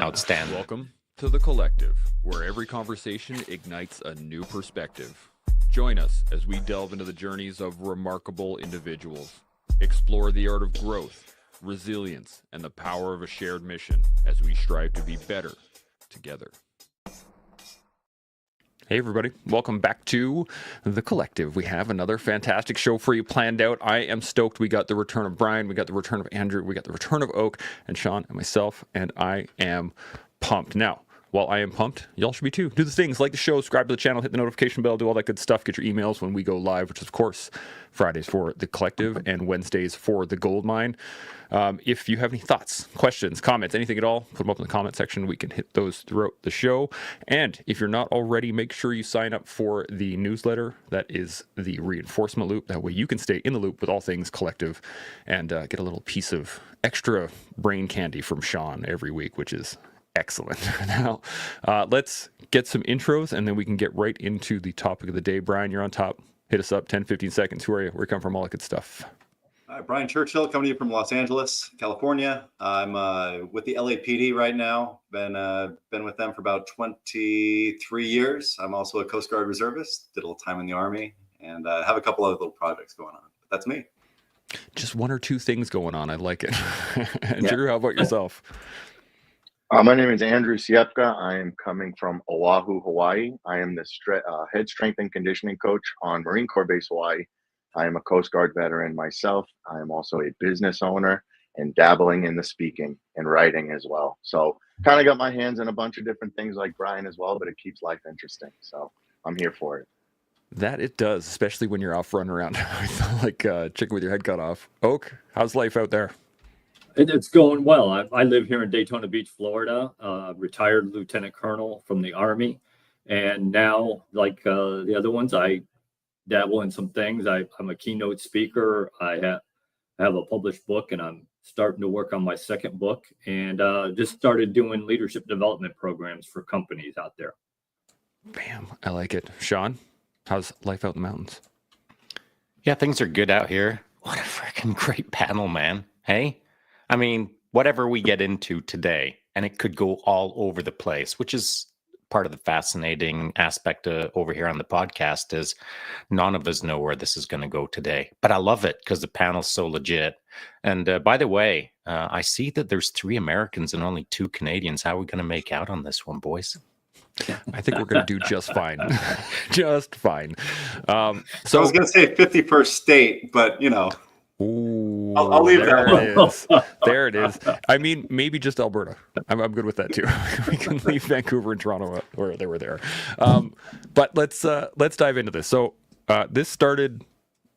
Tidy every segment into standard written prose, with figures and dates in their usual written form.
Outstanding. Welcome to The Collective, where every conversation ignites a new perspective. Join us as we delve into the journeys of remarkable individuals, explore the art of growth, resilience, and the power of a shared mission as we strive to be better together. Hey everybody, welcome back to The Collective. We have another fantastic show for you planned out. I am stoked. We got the return of Brian, we got the return of Andrew, we got the return of Oak, and Sean, and myself, and I am pumped. Now, while I am pumped, y'all should be too. Do the things, like the show, subscribe to the channel, hit the notification bell, do all that good stuff, get your emails when we go live, which is, of course, Fridays for The Collective and Wednesdays for The Gold Mine. If you have any thoughts, questions, comments, anything at all, put them up in the comment section. We can hit those throughout the show. And if you're not already, make sure you sign up for the newsletter. That is the reinforcement loop. That way you can stay in the loop with all things collective and get a little piece of extra brain candy from Sean every week, which is excellent. Now, let's get some intros and then we can get right into the topic of the day. Brian, you're on top. Hit us up, 10, 15 seconds. Who are you? Where you come from? All that good stuff. Hi, Brian Churchill, coming to you from Los Angeles, California. I'm with the LAPD right now. Been with them for about 23 years. I'm also a Coast Guard reservist. Did a little time in the Army, and have a couple other little projects going on. But that's me. Just one or two things going on. I like it. Andrew, how about yourself? My name is Andrew Siepka. I am coming from Oahu, Hawaii. I am the head strength and conditioning coach on Marine Corps Base Hawaii. I am a Coast Guard veteran myself. I am also a business owner and dabbling in the speaking and writing as well. So kind of got my hands in a bunch of different things like Brian as well, but it keeps life interesting. So I'm here for it. That it does, especially when you're off running around like chicken with your head cut off. Oak, how's life out there? It's going well. I live here in Daytona Beach, Florida, retired lieutenant colonel from the Army. And now, like the other ones, I dabble in some things. I'm a keynote speaker. I have a published book, and I'm starting to work on my second book, and just started doing leadership development programs for companies out there. Bam, I like it. Sean, how's life out in the mountains? Yeah, things are good out here. What a freaking great panel, man. Hey? I mean, whatever we get into today, and it could go all over the place, which is part of the fascinating aspect over here on the podcast is none of us know where this is going to go today. But I love it because the panel's so legit. And by the way, I see that there's 3 Americans and only 2 Canadians. How are we going to make out on this one, boys? I think we're going to do just fine. Just fine. So I was going to say 51st state, but you know. Ooh, I'll leave that one. There it is. I mean, maybe just Alberta. I'm good with that too. We can leave Vancouver and Toronto where they were there. But let's dive into this. So this started.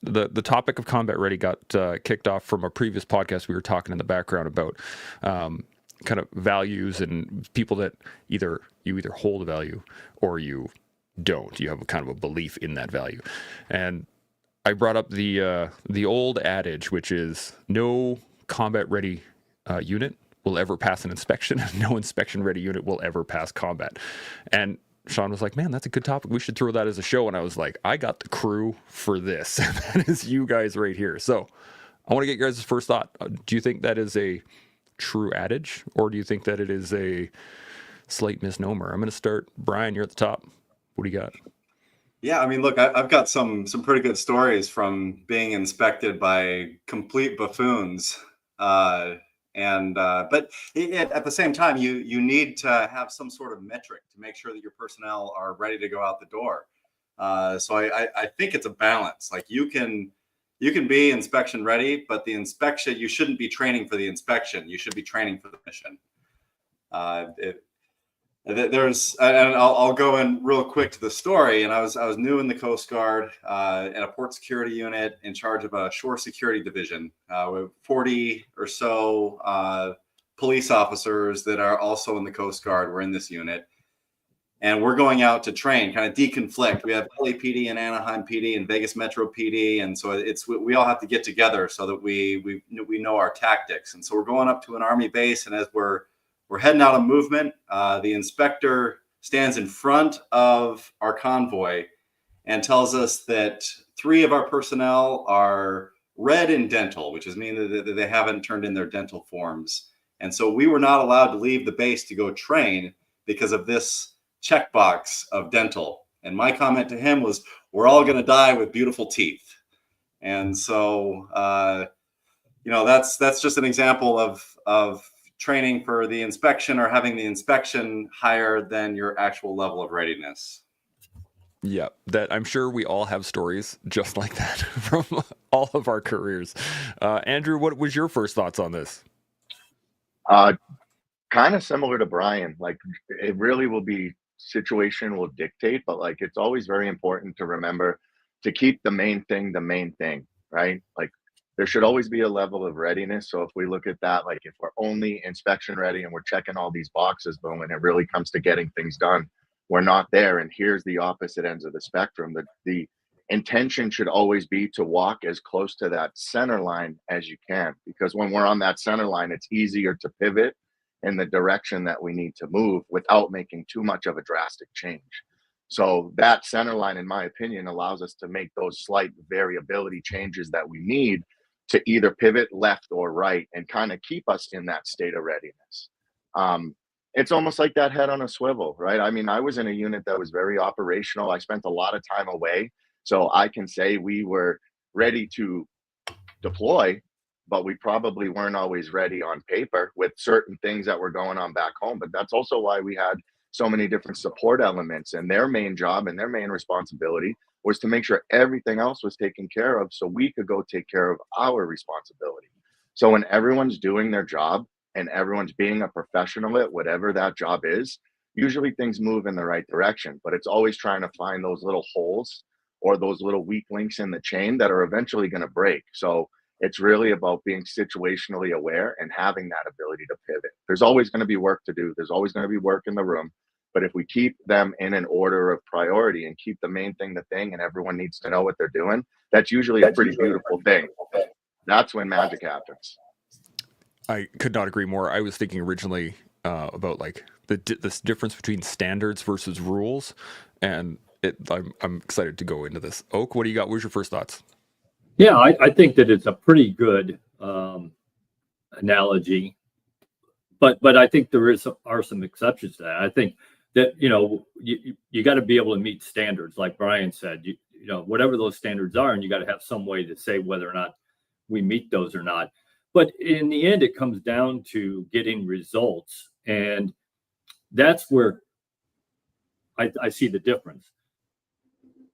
The topic of combat ready got kicked off from a previous podcast. We were talking in the background about kind of values and people that you either hold a value or you don't. You have a kind of a belief in that value, and I brought up the old adage, which is no combat ready unit will ever pass an inspection. No inspection ready unit will ever pass combat. And Sean was like, man, that's a good topic. We should throw that as a show. And I was like, I got the crew for this. That is you guys right here. So I want to get your guys' first thought. Do you think that is a true adage, or do you think that it is a slight misnomer? I'm going to start. Brian, you're at the top. What do you got? Yeah, I mean, look, I've got some pretty good stories from being inspected by complete buffoons, but at the same time, you need to have some sort of metric to make sure that your personnel are ready to go out the door. So I think it's a balance. Like you can be inspection ready, but the inspection, you shouldn't be training for the inspection. You should be training for the mission. And I'll go in real quick to the story. And I was new in the Coast Guard in a port security unit in charge of a shore security division with 40 or so police officers that are also in the Coast Guard. We're in this unit, and we're going out to train, kind of deconflict. We have LAPD and Anaheim PD and Vegas Metro PD, and so we all have to get together so that we know our tactics. And so we're going up to an Army base, and as we're heading out of movement. The inspector stands in front of our convoy and tells us that 3 of our personnel are red in dental, which is meaning that they haven't turned in their dental forms. And so we were not allowed to leave the base to go train because of this checkbox of dental. And my comment to him was, we're all going to die with beautiful teeth. And so, that's just an example of training for the inspection or having the inspection higher than your actual level of readiness. Yeah, that I'm sure we all have stories just like that from all of our careers. Andrew, what was your first thoughts on this? Kind of similar to Brian. Like, it really will be situation will dictate, but like it's always very important to remember to keep the main thing, right? Like, there should always be a level of readiness. So if we look at that, like if we're only inspection ready and we're checking all these boxes, but when it really comes to getting things done, we're not there. And here's the opposite ends of the spectrum. The intention should always be to walk as close to that center line as you can, because when we're on that center line, it's easier to pivot in the direction that we need to move without making too much of a drastic change. So that center line, in my opinion, allows us to make those slight variability changes that we need to either pivot left or right and kind of keep us in that state of readiness. It's almost like that head on a swivel, right? I mean, I was in a unit that was very operational. I spent a lot of time away. So I can say we were ready to deploy, but we probably weren't always ready on paper with certain things that were going on back home. But that's also why we had so many different support elements, and their main job and their main responsibility was to make sure everything else was taken care of so we could go take care of our responsibility. So when everyone's doing their job and everyone's being a professional at whatever that job is, usually things move in the right direction, but it's always trying to find those little holes or those little weak links in the chain that are eventually going to break. So it's really about being situationally aware and having that ability to pivot. There's always going to be work to do. There's always going to be work in the room. But if we keep them in an order of priority and keep the main thing the thing, and everyone needs to know what they're doing, that's usually a pretty beautiful thing. That's when magic happens. I could not agree more. I was thinking originally about like this difference between standards versus rules, and I'm excited to go into this. Oak, what do you got? What's your first thoughts? Yeah, I think that it's a pretty good analogy, but I think there are some exceptions to that. I think that you got to be able to meet standards, like Brian said. Whatever those standards are, and you got to have some way to say whether or not we meet those or not. But in the end, it comes down to getting results, and that's where I see the difference.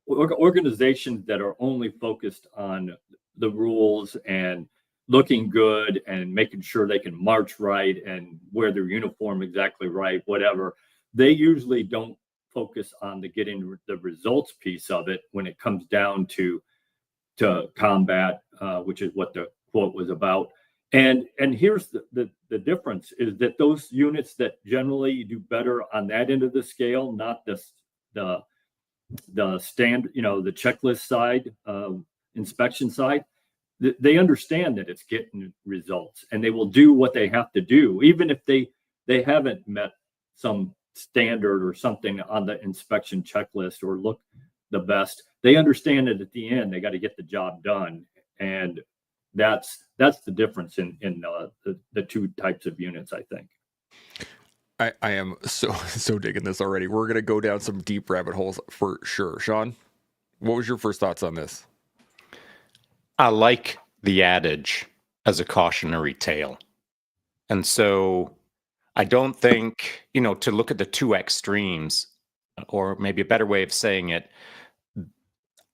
Organizations that are only focused on the rules and looking good and making sure they can march right and wear their uniform exactly right, whatever, they usually don't focus on the getting the results piece of it when it comes down to combat, which is what the quote was about. And here's the difference is that those units that generally do better on that end of the scale, not the standard, the checklist side, inspection side, they understand that it's getting results, and they will do what they have to do, even if they haven't met some standard or something on the inspection checklist or look the best. They understand that at the end they got to get the job done, and that's the difference in the two types of units, I think. I am so digging this already. We're going to go down some deep rabbit holes for sure. Sean, what was your first thoughts on this? I like the adage as a cautionary tale. And so I don't think, to look at the two extremes, or maybe a better way of saying it,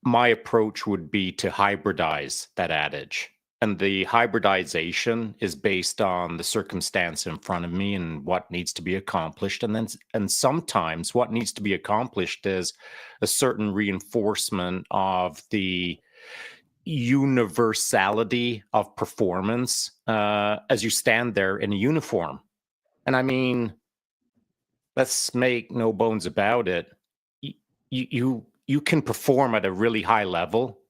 my approach would be to hybridize that adage. And the hybridization is based on the circumstance in front of me and what needs to be accomplished. And sometimes what needs to be accomplished is a certain reinforcement of the universality of performance as you stand there in a uniform. And I mean, let's make no bones about it. You can perform at a really high level,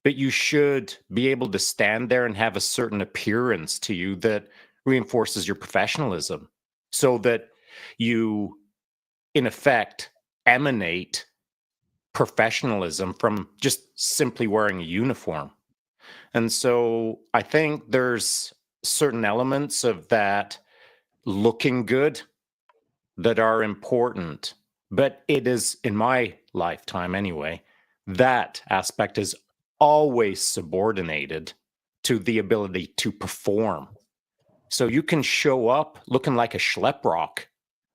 but you should be able to stand there and have a certain appearance to you that reinforces your professionalism, so that you, in effect, emanate professionalism from just simply wearing a uniform. And so I think there's certain elements of that looking good that are important. But it is, in my lifetime anyway, that aspect is always subordinated to the ability to perform. So you can show up looking like a schlep rock,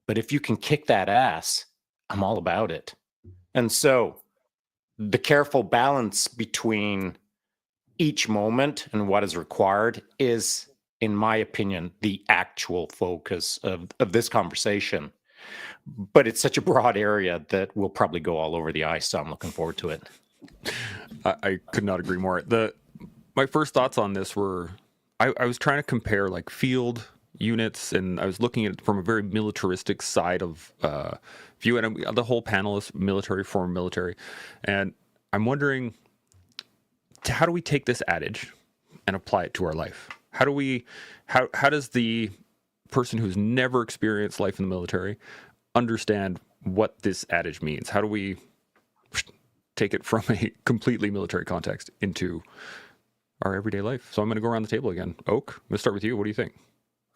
but if you can kick that ass, I'm all about it. And so the careful balance between each moment and what is required is, in my opinion, the actual focus of this conversation. But it's such a broad area that we'll probably go all over the ice, so I'm looking forward to it. I could not agree more. My first thoughts on this were, I was trying to compare like field units, and I was looking at it from a very militaristic side of view, and the whole panel is military, former military, and I'm wondering, how do we take this adage and apply it to our life? How does the person who's never experienced life in the military understand what this adage means? How do we take it from a completely military context into our everyday life? So I'm going to go around the table again. Oak, I'm going to start with you. What do you think?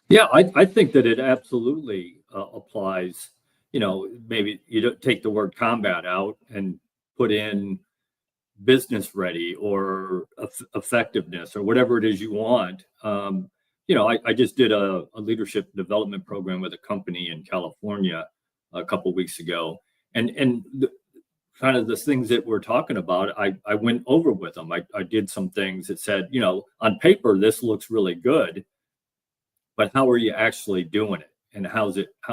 Yeah, I think that it absolutely applies. You know, maybe you don't take the word combat out and put in business ready or effectiveness or whatever it is you want. You know, I just did a leadership development program with a company in California a couple of weeks ago, and kind of the things that we're talking about, I went over with them. I did some things that said, you know, on paper this looks really good, but how are you actually doing it, and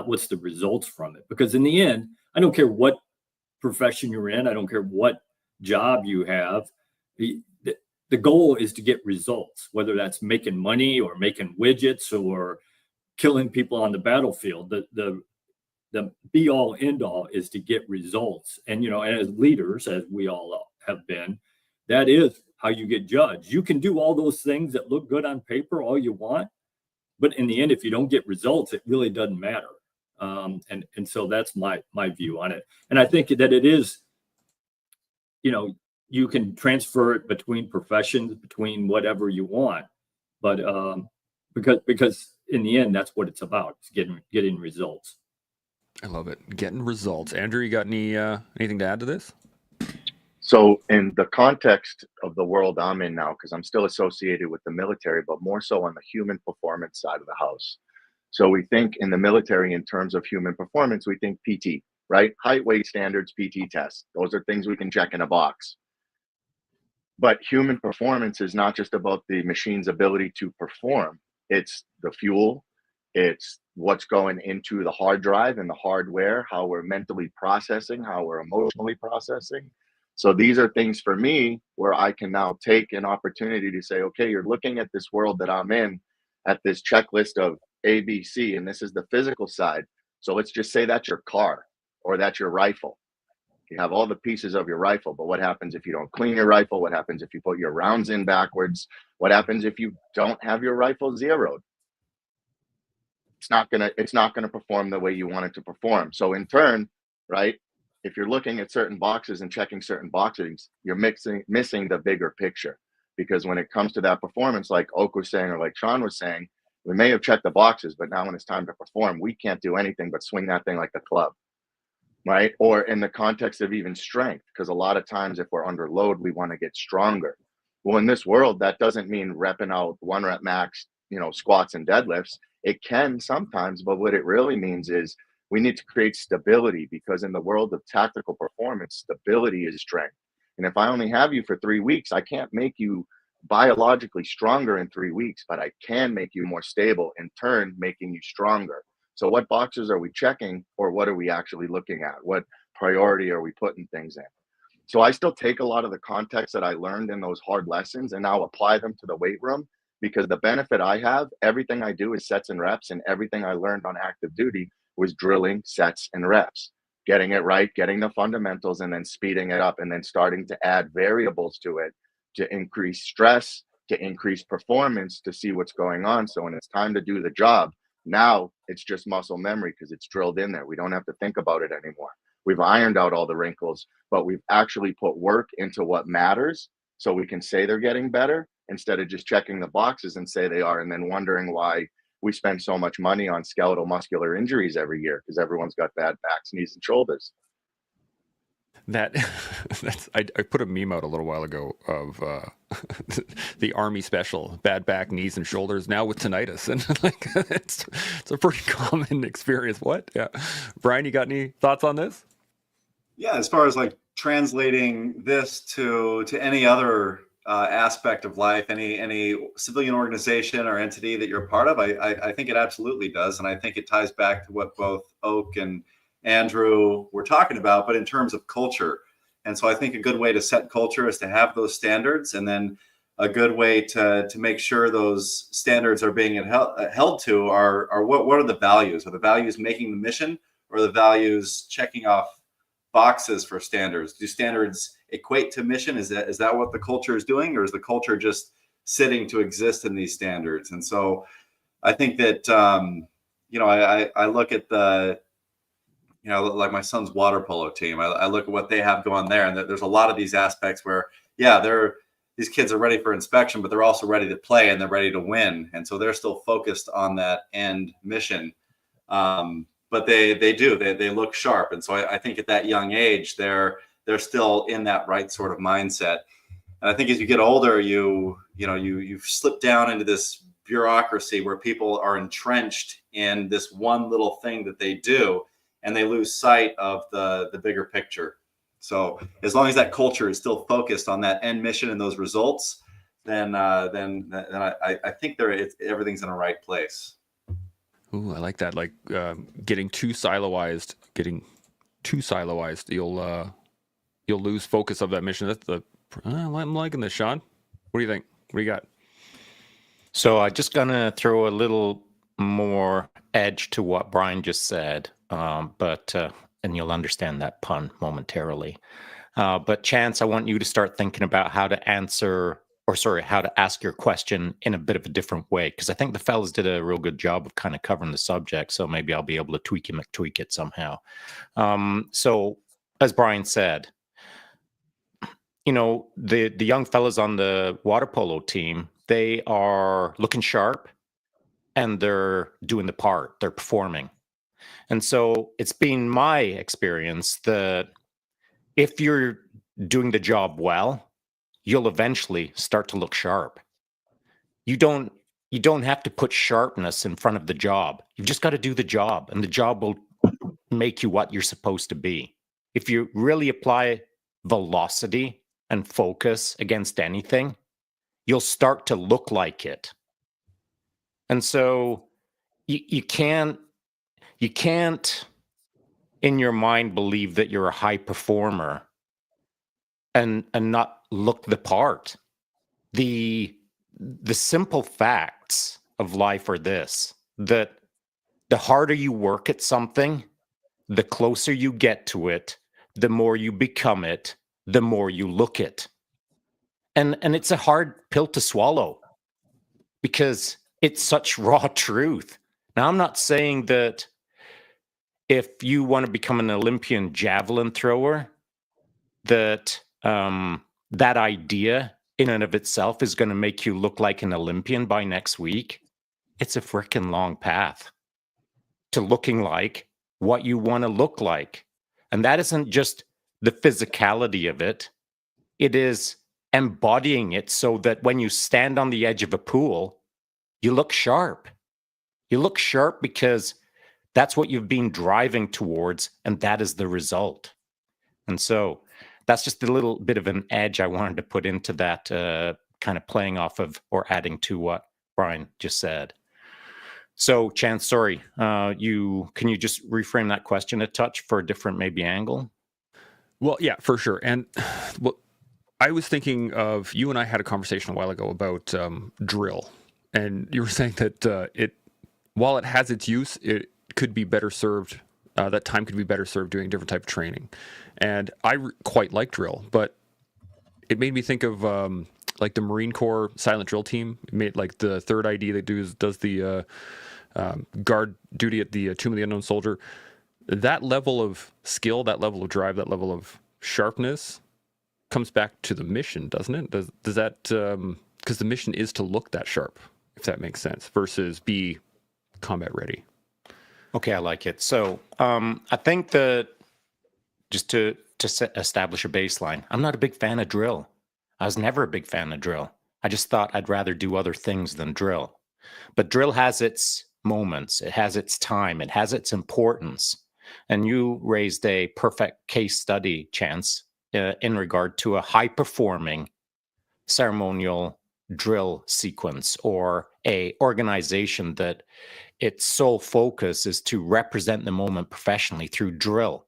what's the results from it? Because in the end, I don't care what profession you're in, I don't care what job you have, the goal is to get results, whether that's making money or making widgets or killing people on the battlefield. The be all end all is to get results. And, you know, as leaders, as we all have been, that is how you get judged. You can do all those things that look good on paper all you want, but in the end, if you don't get results, it really doesn't matter. And so that's my view on it. And I think that it is, you know, you can transfer it between professions, between whatever you want, but because in the end, that's what it's about. It's getting results. I love it. Getting results. Andrew, you got anything to add to this? So in the context of the world I'm in now, because I'm still associated with the military, but more so on the human performance side of the house. So we think in the military in terms of human performance, we think PT, right? Height, weight standards, PT tests. Those are things we can check in a box. But human performance is not just about the machine's ability to perform. It's the fuel, it's what's going into the hard drive and the hardware, how we're mentally processing, how we're emotionally processing. So these are things for me where I can now take an opportunity to say, okay, you're looking at this world that I'm in, at this checklist of A, B, C, and this is the physical side. So let's just say that's your car or that's your rifle. You have all the pieces of your rifle, but what happens if you don't clean your rifle? What happens if you put your rounds in backwards? What happens if you don't have your rifle zeroed? It's not gonna perform the way you want it to perform. So in turn, right, if you're looking at certain boxes and checking certain boxes, you're missing the bigger picture. Because when it comes to that performance, like Oak was saying, or like Sean was saying, we may have checked the boxes, but now when it's time to perform, we can't do anything but swing that thing like a club, right? Or in the context of even strength, because a lot of times if we're under load, we want to get stronger. Well, in this world, that doesn't mean repping out 1 rep max, you know, squats and deadlifts. It can sometimes, but what it really means is we need to create stability, because in the world of tactical performance, stability is strength. And if I only have you for 3 weeks, I can't make you biologically stronger in 3 weeks, but I can make you more stable, in turn, making you stronger. So what boxes are we checking, or what are we actually looking at? What priority are we putting things in? So I still take a lot of the context that I learned in those hard lessons and now apply them to the weight room, because the benefit I have, everything I do is sets and reps, and everything I learned on active duty was drilling sets and reps, getting it right, getting the fundamentals, and then speeding it up, and then starting to add variables to it to increase stress, to increase performance, to see what's going on. So when it's time to do the job, now it's just muscle memory because it's drilled in there. We don't have to think about it anymore. We've ironed out all the wrinkles, but we've actually put work into what matters, so we can say they're getting better instead of just checking the boxes and say they are, and then wondering why we spend so much money on skeletal muscular injuries every year because everyone's got bad backs, knees, and shoulders. I put a meme out a little while ago of the Army special, bad back, knees, and shoulders, now with tinnitus, and like it's a pretty common experience. What? Yeah, Brian, you got any thoughts on this? Yeah, as far as like translating this to any other aspect of life, any civilian organization or entity that you're a part of, I think it absolutely does, and I think it ties back to what both Oak and Andrew were talking about, but in terms of culture. And so I think a good way to set culture is to have those standards, and then a good way to make sure those standards are being held to are what are the values? Are the values making the mission, or the values checking off boxes for standards? Do standards equate to mission? Is that what the culture is doing, or is the culture just sitting to exist in these standards? And so I think that I look at the like my son's water polo team. I look at what they have going there, and there's a lot of these aspects where these kids are ready for inspection, but they're also ready to play and they're ready to win, and so they're still focused on that end mission. But they look sharp, and so I think at that young age they're still in that right sort of mindset. And I think as you get older, you slip down into this bureaucracy where people are entrenched in this one little thing that they do, and they lose sight of the bigger picture. So as long as that culture is still focused on that end mission and those results, then I think everything's in the right place. Ooh, I like that. Like getting too siloized, you'll lose focus of that mission. I'm liking this, Sean. What do you think? What do you got? So I'm just gonna throw a little more edge to what Brian just said, and you'll understand that pun momentarily. But Chance, I want you to start thinking about how to ask your question in a bit of a different way, because I think the fellas did a real good job of kind of covering the subject. So maybe I'll be able to tweak it somehow. So as Brian said, the young fellas on the water polo team, they are looking sharp and they're doing the part, they're performing. And so it's been my experience that if you're doing the job well, you'll eventually start to look sharp. You don't have to put sharpness in front of the job. You've just got to do the job, and the job will make you what you're supposed to be. If you really apply velocity and focus against anything, you'll start to look like it. And so you can't in your mind believe that you're a high performer and not look the part. The simple facts of life are this: that the harder you work at something, the closer you get to it, the more you become it, the more you look it. And it's a hard pill to swallow because it's such raw truth. Now, I'm not saying that if you want to become an Olympian javelin thrower, that that idea in and of itself is going to make you look like an Olympian by next week. It's a freaking long path to looking like what you want to look like. And that isn't just the physicality of it. It is embodying it so that when you stand on the edge of a pool, you look sharp. You look sharp because that's what you've been driving towards, and that is the result. And so that's just a little bit of an edge I wanted to put into that, kind of playing off of or adding to what Brian just said. So, Chance, sorry, can you just reframe that question a touch for a different maybe angle? Well, yeah, for sure. And well, I was thinking of, you and I had a conversation a while ago about drill, and you were saying that while it has its use, it could be better served. That time could be better served doing a different type of training. And I quite like drill, but it made me think of like the Marine Corps silent drill team. It made like the third ID that does the guard duty at the Tomb of the Unknown Soldier. That level of skill, that level of drive, that level of sharpness comes back to the mission, doesn't it? Does that, because the mission is to look that sharp, if that makes sense, versus be combat ready. Okay, I like it. So I think that just to establish a baseline, I'm not a big fan of drill. I was never a big fan of drill. I just thought I'd rather do other things than drill. But drill has its moments, it has its time, it has its importance. And you raised a perfect case study, Chance, in regard to a high performing ceremonial drill sequence or a organization that its sole focus is to represent the moment professionally through drill.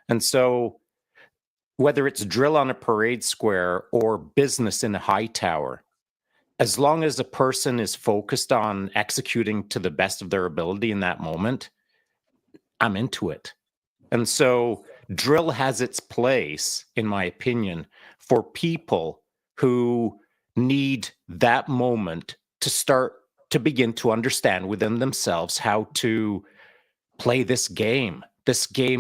And so whether it's drill on a parade square or business in a high tower, as long as a person is focused on executing to the best of their ability in that moment, I'm into it. And so drill has its place, in my opinion, for people who need that moment to start to begin to understand within themselves how to play this game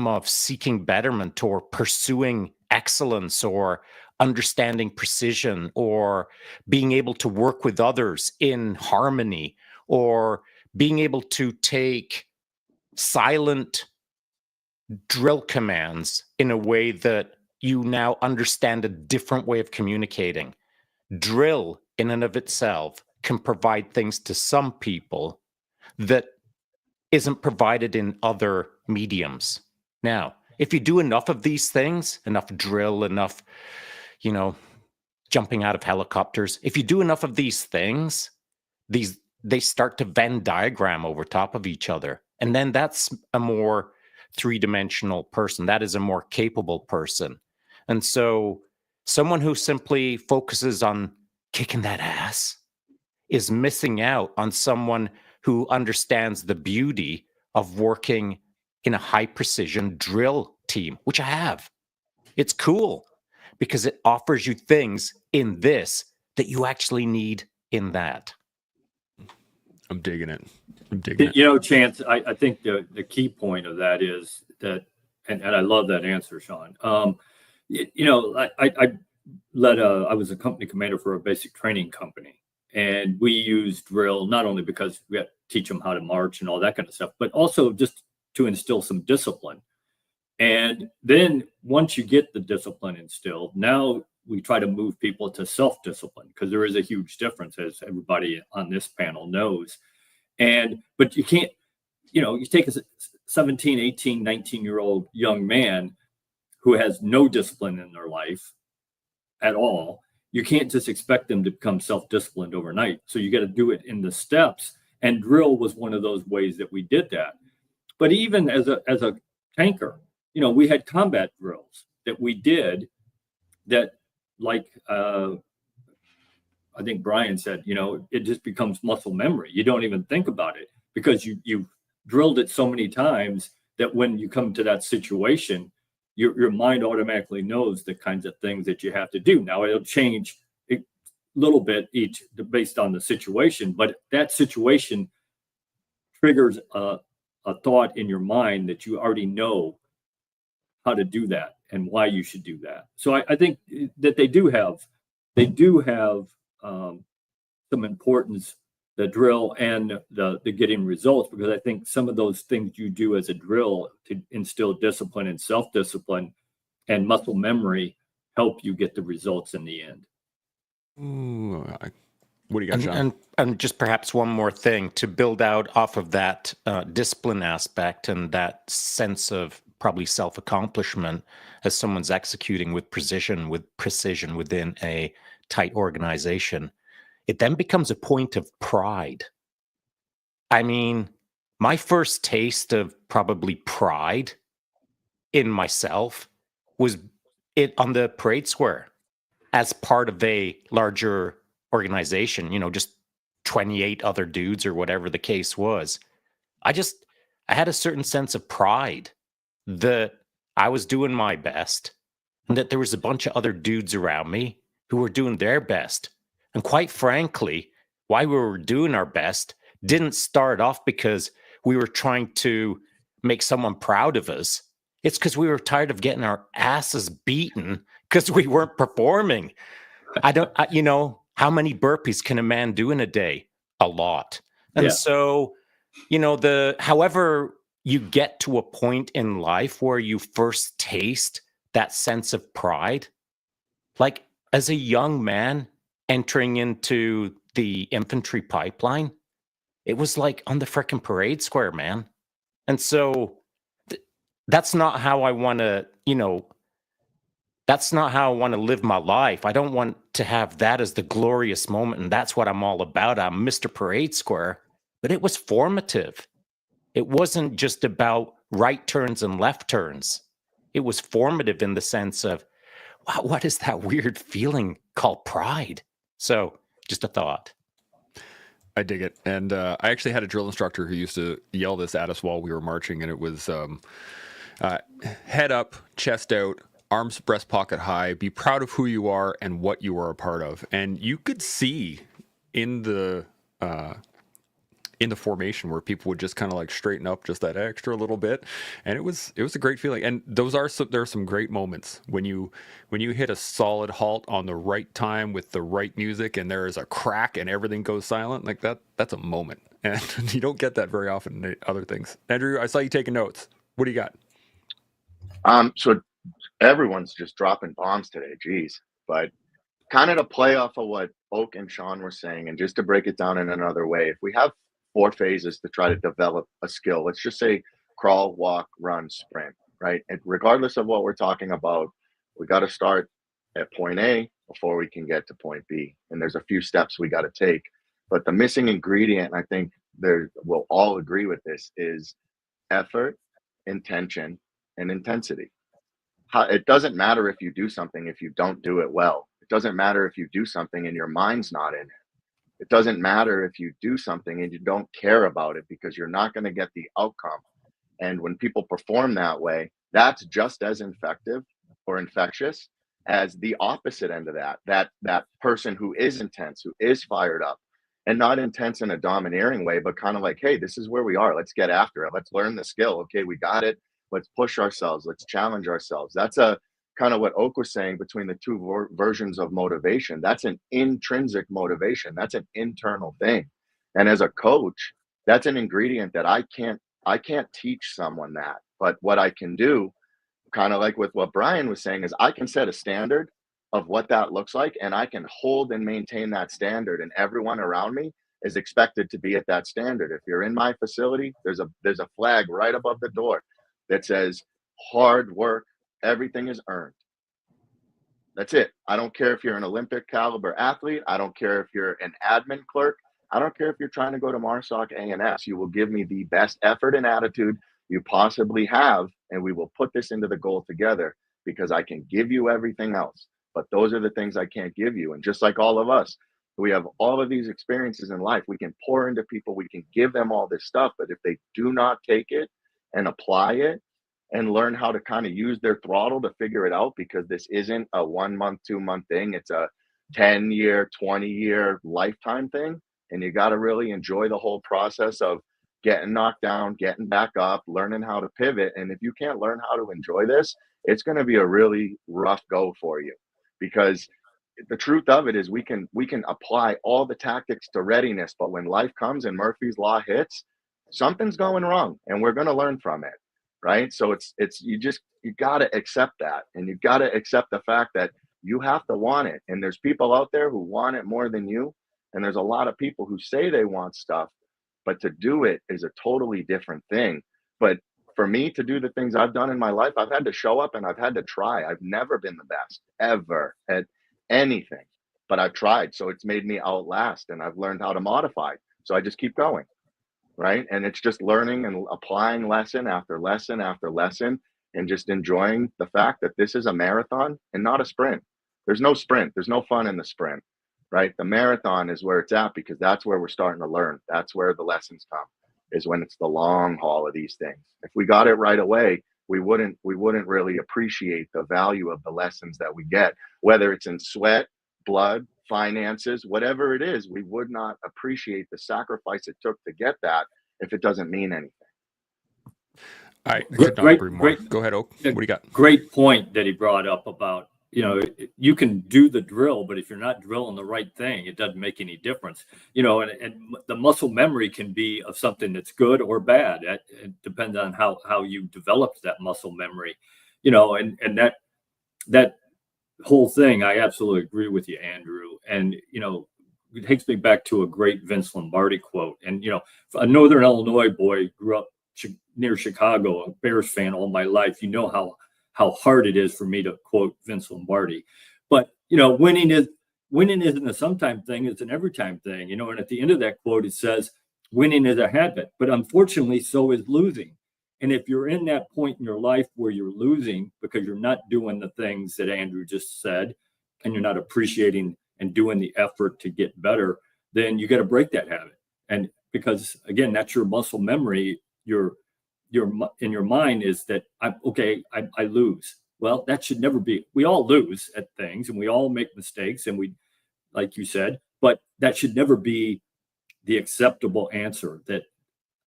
of seeking betterment or pursuing excellence or understanding precision or being able to work with others in harmony or being able to take silent drill commands in a way that you now understand a different way of communicating. Drill in and of itself can provide things to some people that isn't provided in other mediums. Now, if you do enough of these things, enough drill, enough, jumping out of helicopters, if you do enough of these things, they start to Venn diagram over top of each other. And then that's a more three-dimensional person. That is a more capable person. And so someone who simply focuses on kicking that ass is missing out on someone who understands the beauty of working in a high precision drill team, which I have. It's cool because it offers you things in this that you actually need in that. I'm digging it. Chance, I think the key point of that is that, and I love that answer, Sean. I was a company commander for a basic training company, and we used drill not only because we had to teach them how to march and all that kind of stuff, but also just to instill some discipline. And then once you get the discipline instilled, now we try to move people to self-discipline because there is a huge difference, as everybody on this panel knows. But you can't, you take a 17, 18, 19-year-old young man who has no discipline in their life at all. You can't just expect them to become self-disciplined overnight. So you got to do it in the steps. And drill was one of those ways that we did that. But even as a tanker, we had combat drills that we did that, like I think Brian said, it just becomes muscle memory. You don't even think about it because you've drilled it so many times that when you come to that situation, your mind automatically knows the kinds of things that you have to do. Now it'll change a little bit each based on the situation, but that situation triggers a thought in your mind that you already know how to do that and why you should do that. So I think that they do have some importance, the drill and the getting results, because I think some of those things you do as a drill to instill discipline and self-discipline and muscle memory help you get the results in the end. Ooh, what do you got, Sean? And just perhaps one more thing to build out off of that discipline aspect and that sense of probably self-accomplishment as someone's executing with precision within a tight organization. It then becomes a point of pride. I mean, my first taste of probably pride in myself was it on the parade square as part of a larger organization, just 28 other dudes or whatever the case was. I had a certain sense of pride that I was doing my best and that there was a bunch of other dudes around me who were doing their best. And quite frankly, why we were doing our best didn't start off because we were trying to make someone proud of us. It's because we were tired of getting our asses beaten because we weren't performing. How many burpees can a man do in a day? A lot. And so however you get to a point in life where you first taste that sense of pride, like as a young man entering into the infantry pipeline, it was like on the frickin' parade square, man. And so that's not how I want to, that's not how I want to live my life. I don't want to have that as the glorious moment. And that's what I'm all about. I'm Mr. Parade Square. But it was formative. It wasn't just about right turns and left turns. It was formative in the sense of, wow, what is that weird feeling called pride? So just a thought. I dig it. And I actually had a drill instructor who used to yell this at us while we were marching, and it was head up, chest out, arms breast pocket high, be proud of who you are and what you are a part of. And you could see in the formation where people would just kind of like straighten up just that extra little bit, and it was a great feeling. And there are some great moments when you hit a solid halt on the right time with the right music, and there is a crack and everything goes silent like that. That's a moment, and you don't get that very often in other things. Andrew, I saw you taking notes. What do you got? So everyone's just dropping bombs today, geez. But kind of to play off of what Oak and Sean were saying, and just to break it down in another way, if we have 4 phases to try to develop a skill, let's just say crawl, walk, run, sprint, right? And regardless of what we're talking about, we got to start at point A before we can get to point B. And there's a few steps we got to take. But the missing ingredient, I think we'll all agree with this, is effort, intention, and intensity. It doesn't matter if you do something if you don't do it well. It doesn't matter if you do something and your mind's not in it. It doesn't matter if you do something and you don't care about it, because you're not going to get the outcome. And when people perform that way, that's just as effective or infectious as the opposite end of that person who is intense, who is fired up, and not intense in a domineering way, but kind of like, hey, this is where we are. Let's get after it. Let's learn the skill. Okay, we got it. Let's push ourselves. Let's challenge ourselves. That's a kind of what Oak was saying between the two versions of motivation. That's an intrinsic motivation. That's an internal thing. And as a coach, that's an ingredient that I can't teach someone that. But what I can do, kind of like with what Brian was saying, is I can set a standard of what that looks like, and I can hold and maintain that standard, and everyone around me is expected to be at that standard. If you're in my facility, there's a flag right above the door that says hard work, everything is earned. That's it. I don't care if you're an Olympic caliber athlete. I don't care if you're an admin clerk. I don't care if you're trying to go to MARSOC A&S. You will give me the best effort and attitude you possibly have, and we will put this into the goal together, because I can give you everything else. But those are the things I can't give you. And just like all of us, we have all of these experiences in life. We can pour into people. We can give them all this stuff. But if they do not take it and apply it and learn how to kind of use their throttle to figure it out, because this isn't a 1 month, 2 month thing. It's a 10-year, 20-year lifetime thing. And you got to really enjoy the whole process of getting knocked down, getting back up, learning how to pivot. And if you can't learn how to enjoy this, it's going to be a really rough go for you, because the truth of it is we can apply all the tactics to readiness, but when life comes and Murphy's Law hits, something's going wrong, and we're going to learn from it, right? So you got to accept that, and you got to accept the fact that you have to want it. And there's people out there who want it more than you, and there's a lot of people who say they want stuff, but to do it is a totally different thing. But for me to do the things I've done in my life, I've had to show up and I've had to try. I've never been the best ever at anything, but I've tried. So it's made me outlast, and I've learned how to modify. So I just keep going, right? And it's just learning and applying lesson after lesson after lesson, and just enjoying the fact that this is a marathon and not a sprint. There's no sprint. There's no fun in the sprint, right? The marathon is where it's at, because that's where we're starting to learn. That's where the lessons come, is when it's the long haul of these things. If we got it right away, we wouldn't really appreciate the value of the lessons that we get, whether it's in sweat, blood, finances, whatever it is. We would not appreciate the sacrifice it took to get that if it doesn't mean anything. I could not agree more. Go ahead, Oak. What do you got? Great point that he brought up about you can do the drill, but if you're not drilling the right thing, it doesn't make any difference. And the muscle memory can be of something that's good or bad. It depends on how you develop that muscle memory, and that whole thing. I absolutely agree with you, Andrew. And, it takes me back to a great Vince Lombardi quote. And, a Northern Illinois boy, grew up near Chicago, a Bears fan all my life. How hard it is for me to quote Vince Lombardi. But, winning isn't a sometime thing, it's an every time thing, and at the end of that quote, it says, winning is a habit, but unfortunately, so is losing. And if you're in that point in your life where you're losing because you're not doing the things that Andrew just said, and you're not appreciating and doing the effort to get better, then you got to break that habit. And because again, that's your muscle memory, your in your mind is that I lose. Well, that should never be. We all lose at things and we all make mistakes, and we, like you said, but that should never be the acceptable answer that,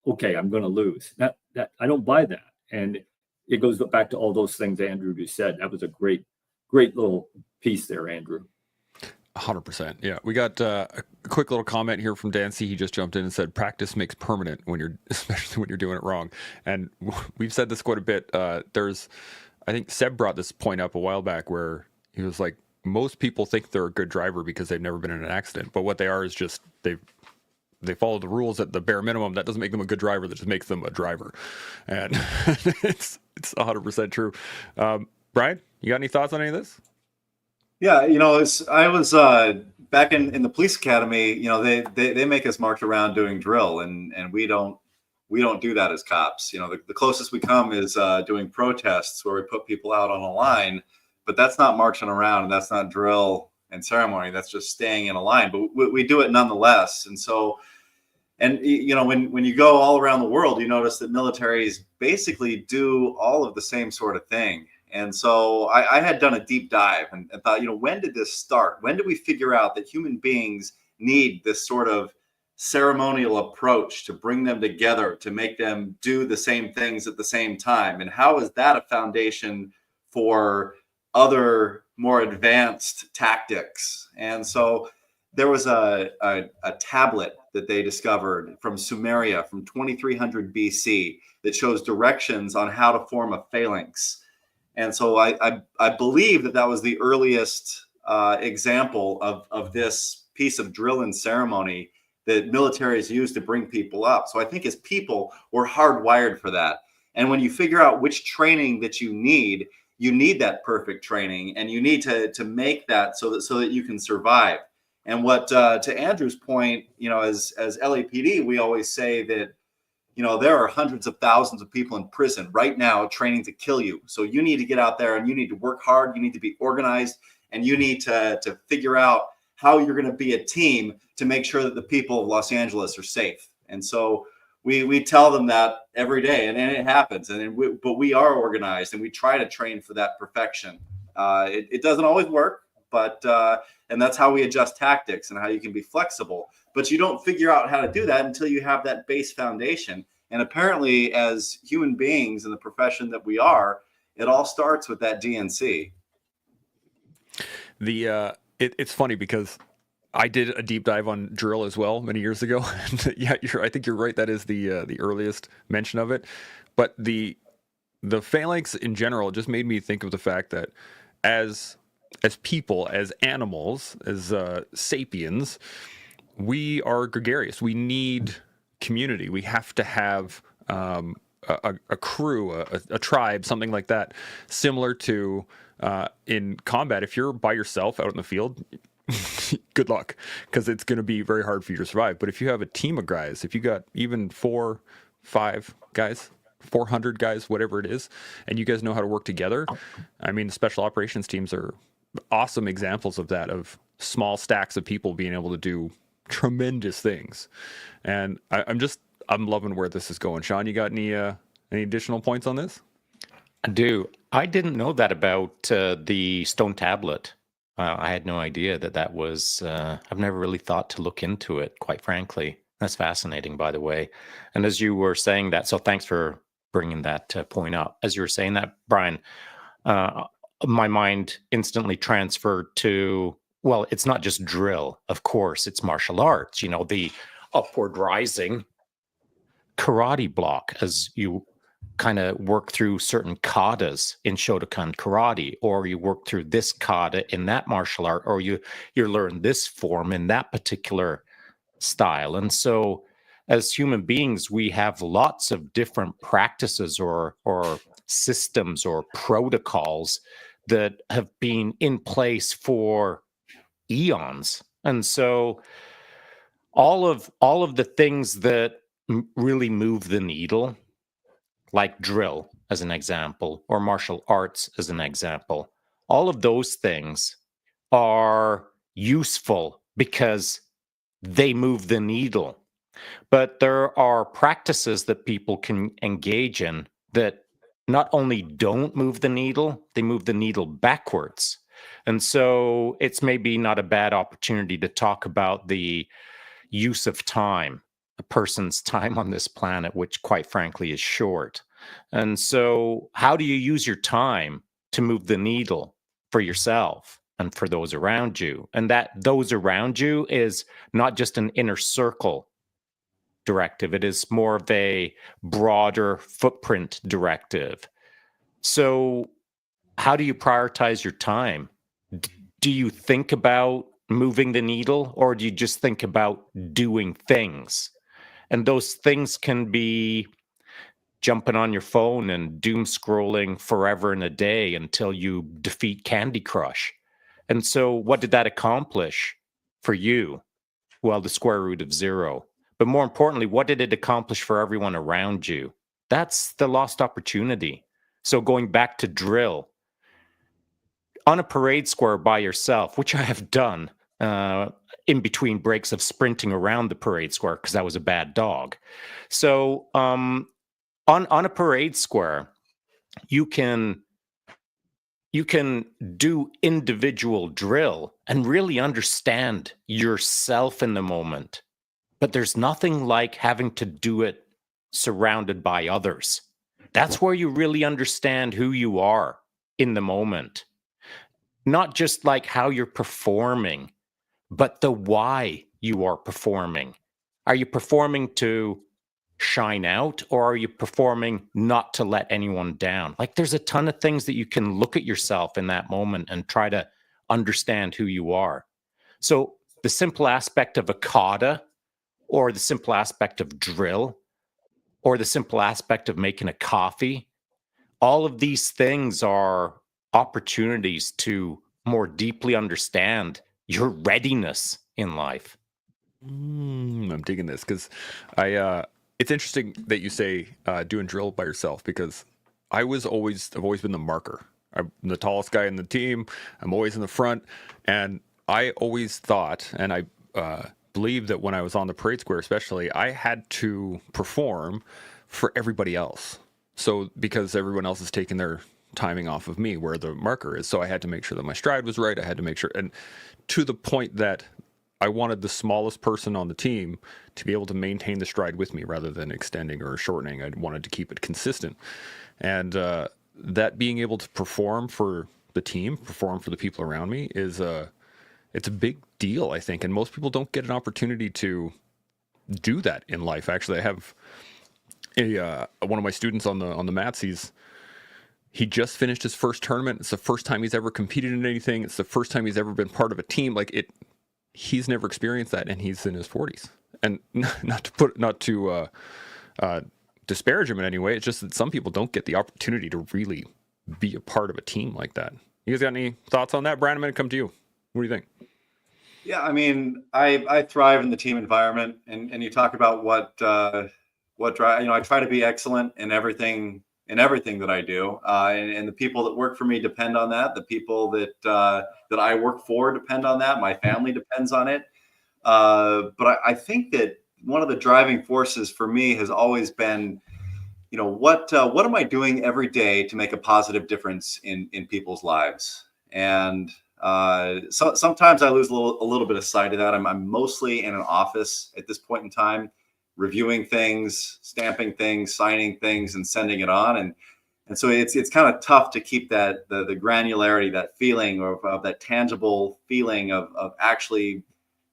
okay, I'm going to lose. That I don't buy that. And it goes back to all those things Andrew just said. That was a great little piece there, Andrew. 100%. Yeah. We got a quick little comment here from Dan C. He just jumped in and said, practice makes permanent especially when you're doing it wrong. And we've said this quite a bit. I think Seb brought this point up a while back where he was like, most people think they're a good driver because they've never been in an accident, but what they are is just, they follow the rules at the bare minimum. That doesn't make them a good driver. That just makes them a driver. And it's 100% true. Brian, you got any thoughts on any of this? Yeah, I was back in the police academy. They make us march around doing drill, and we don't do that as cops. The closest we come is doing protests where we put people out on a line, but that's not marching around, and that's not drill and ceremony. That's just staying in a line. But we do it nonetheless. And so, when you go all around the world, you notice that militaries basically do all of the same sort of thing. And so I had done a deep dive and thought, when did this start? When did we figure out that human beings need this sort of ceremonial approach to bring them together, to make them do the same things at the same time? And how is that a foundation for other more advanced tactics? And so there was a tablet that they discovered from Sumeria from 2300 BC that shows directions on how to form a phalanx. And so I believe that was the earliest example of this piece of drill and ceremony that militaries use to bring people up. So I think as people, we're hardwired for that. And when you figure out which training that you need that perfect training, and you need to make that so that you can survive. And what to Andrew's point, as LAPD, we always say that there are hundreds of thousands of people in prison right now training to kill you. So you need to get out there and you need to work hard. You need to be organized, and you need to figure out how you're going to be a team to make sure that the people of Los Angeles are safe. And so we tell them that every day, and it happens. But we are organized, and we try to train for that perfection. It doesn't always work, but and that's how we adjust tactics and how you can be flexible. But you don't figure out how to do that until you have that base foundation. And apparently, as human beings in the profession that we are, it all starts with that DNC. It's funny because I did a deep dive on drill as well many years ago. And yeah, I think you're right. That is the earliest mention of it. But the phalanx in general just made me think of the fact that as people, as animals, as sapiens, we are gregarious. We need community. We have to have a crew, a tribe, something like that. Similar to in combat, if you're by yourself out in the field, good luck, because it's going to be very hard for you to survive. But if you have a team of guys, if you got even 4, 5 guys, 400 guys, whatever it is, and you guys know how to work together, I mean, special operations teams are awesome examples of that, of small stacks of people being able to do tremendous things. And I'm loving where this is going. Sean, you got any additional points on this? I do. I didn't know that about the stone tablet. I had no idea that was, I've never really thought to look into it, quite frankly. That's fascinating, by the way. And as you were saying that, so thanks for bringing that point up. As you were saying that, Brian, my mind instantly transferred to, well, it's not just drill, of course, it's martial arts, the upward rising karate block as you kind of work through certain katas in Shotokan karate, or you work through this kata in that martial art, or you learn this form in that particular style. And so as human beings, we have lots of different practices or systems or protocols that have been in place for eons. And so all of the things that really move the needle, like drill as an example, or martial arts as an example, all of those things are useful because they move the needle. But there are practices that people can engage in that not only don't move the needle, they move the needle backwards. And so it's maybe not a bad opportunity to talk about the use of time, a person's time on this planet, which quite frankly is short. And so how do you use your time to move the needle for yourself and for those around you? And that those around you is not just an inner circle directive, it is more of a broader footprint directive. So how do you prioritize your time? Do you think about moving the needle, or do you just think about doing things? And those things can be jumping on your phone and doom scrolling forever and a day until you defeat Candy Crush. And so what did that accomplish for you? Well, the square root of zero. But more importantly, what did it accomplish for everyone around you? That's the lost opportunity. So going back to drill, on a parade square by yourself, which I have done in between breaks of sprinting around the parade square because I was a bad dog. So on a parade square, you can do individual drill and really understand yourself in the moment. But there's nothing like having to do it surrounded by others. That's where you really understand who you are in the moment. Not just like how you're performing, but the why you are performing. Are you performing to shine out, or are you performing not to let anyone down? Like there's a ton of things that you can look at yourself in that moment and try to understand who you are. So the simple aspect of a kata, or the simple aspect of drill, or the simple aspect of making a coffee, all of these things are opportunities to more deeply understand your readiness in life. I'm digging this because it's interesting that you say doing drill by yourself, because I've always been the marker. I'm the tallest guy in the team. I'm always in the front, and I always thought, and I believed that when I was on the parade square, especially, I had to perform for everybody else. So because everyone else is taking their timing off of me where the marker is, so I had to make sure that my stride was right. I had to make sure, and to the point that I wanted the smallest person on the team to be able to maintain the stride with me rather than extending or shortening. I wanted to keep it consistent. And that being able to perform for the team, perform for the people around me it's a big deal, I think. And most people don't get an opportunity to do that in life. Actually, I have one of my students on the mats. He just finished his first tournament. It's the first time he's ever competed in anything. It's the first time he's ever been part of a team. He's never experienced that, and he's in his 40s. And not to disparage him in any way. It's just that some people don't get the opportunity to really be a part of a team like that. You guys got any thoughts on that? Brian, I'm going to come to you. What do you think? Yeah, I mean, I thrive in the team environment, and you talk about what drive. I try to be excellent in everything that I do, and the people that work for me depend on that. The people that I work for depend on that. My family depends on it. But I think that one of the driving forces for me has always been, what am I doing every day to make a positive difference in people's lives? And so sometimes I lose a little bit of sight of that. I'm mostly in an office at this point in time, reviewing things, stamping things, signing things, and sending it on. And so it's kind of tough to keep that the granularity, that feeling of that tangible feeling of actually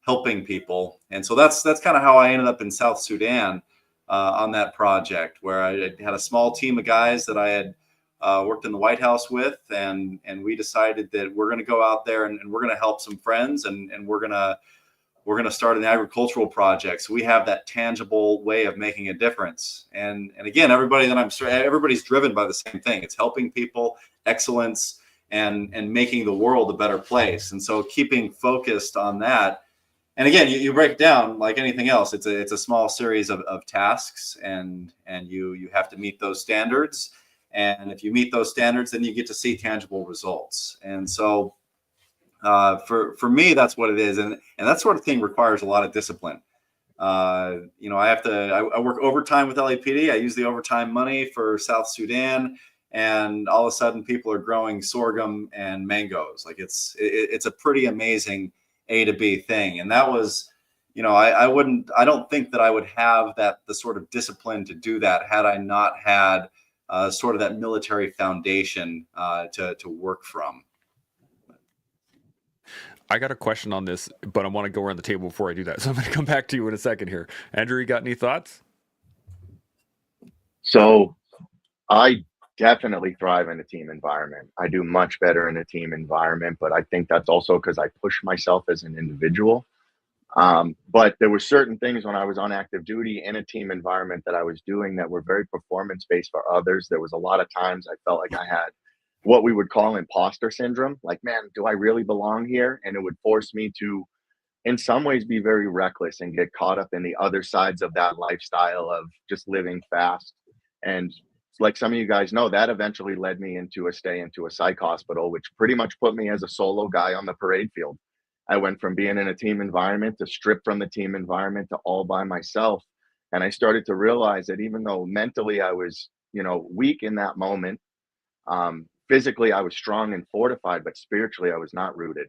helping people. And so that's kind of how I ended up in South Sudan on that project, where I had a small team of guys that I had worked in the White House with, and we decided that we're going to go out there and we're going to help some friends, and we're going to start an agricultural project. So we have that tangible way of making a difference. And again, everybody's driven by the same thing. It's helping people, excellence, and making the world a better place. And so keeping focused on that. And again, you break down like anything else. It's a small series of tasks, and you have to meet those standards. And if you meet those standards, then you get to see tangible results. And so for me, that's what it is. And that sort of thing requires a lot of discipline. I work overtime with LAPD. I use the overtime money for South Sudan, and all of a sudden people are growing sorghum and mangoes. Like it's a pretty amazing A to B thing. And that was, I don't think that I would have the sort of discipline to do that had I not had sort of that military foundation to work from. I got a question on this, but I want to go around the table before I do that. So I'm going to come back to you in a second here. Andrew, you got any thoughts? So I definitely thrive in a team environment. I do much better in a team environment, but I think that's also because I push myself as an individual. But there were certain things when I was on active duty in a team environment that I was doing that were very performance-based for others. There was a lot of times I felt like I had what we would call imposter syndrome. Like, man, do I really belong here? And it would force me to, in some ways, be very reckless and get caught up in the other sides of that lifestyle of just living fast. And like some of you guys know, that eventually led me into a stay into a psych hospital, which pretty much put me as a solo guy on the parade field. I went from being in a team environment to stripped from the team environment to all by myself. And I started to realize that even though mentally I was, weak in that moment, physically I was strong and fortified, but spiritually I was not rooted.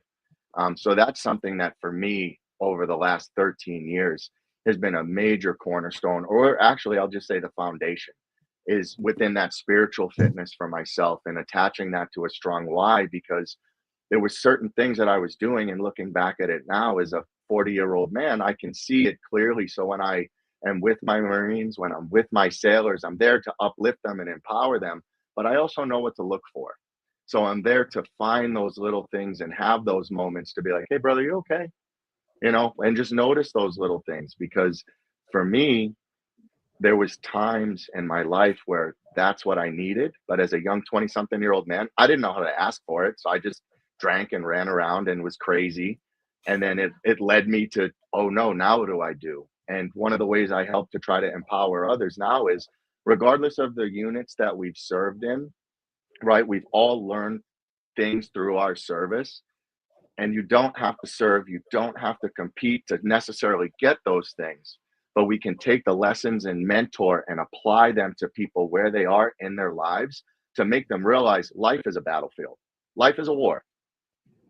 So that's something that for me over the last 13 years has been a major cornerstone, or actually I'll just say the foundation is within that spiritual fitness for myself and attaching that to a strong why, because there were certain things that I was doing, and looking back at it now as a 40-year-old man, I can see it clearly. So when I am with my Marines, when I'm with my sailors, I'm there to uplift them and empower them, but I also know what to look for. So I'm there to find those little things and have those moments to be like, hey, brother, you okay? And just notice those little things, because for me, there was times in my life where that's what I needed. But as a young 20-something-year-old man, I didn't know how to ask for it. So I just drank and ran around and was crazy. And then it led me to, oh no, now what do I do? And one of the ways I help to try to empower others now is, regardless of the units that we've served in, right? We've all learned things through our service, and you don't have to serve. You don't have to compete to necessarily get those things, but we can take the lessons and mentor and apply them to people where they are in their lives to make them realize life is a battlefield. Life is a war.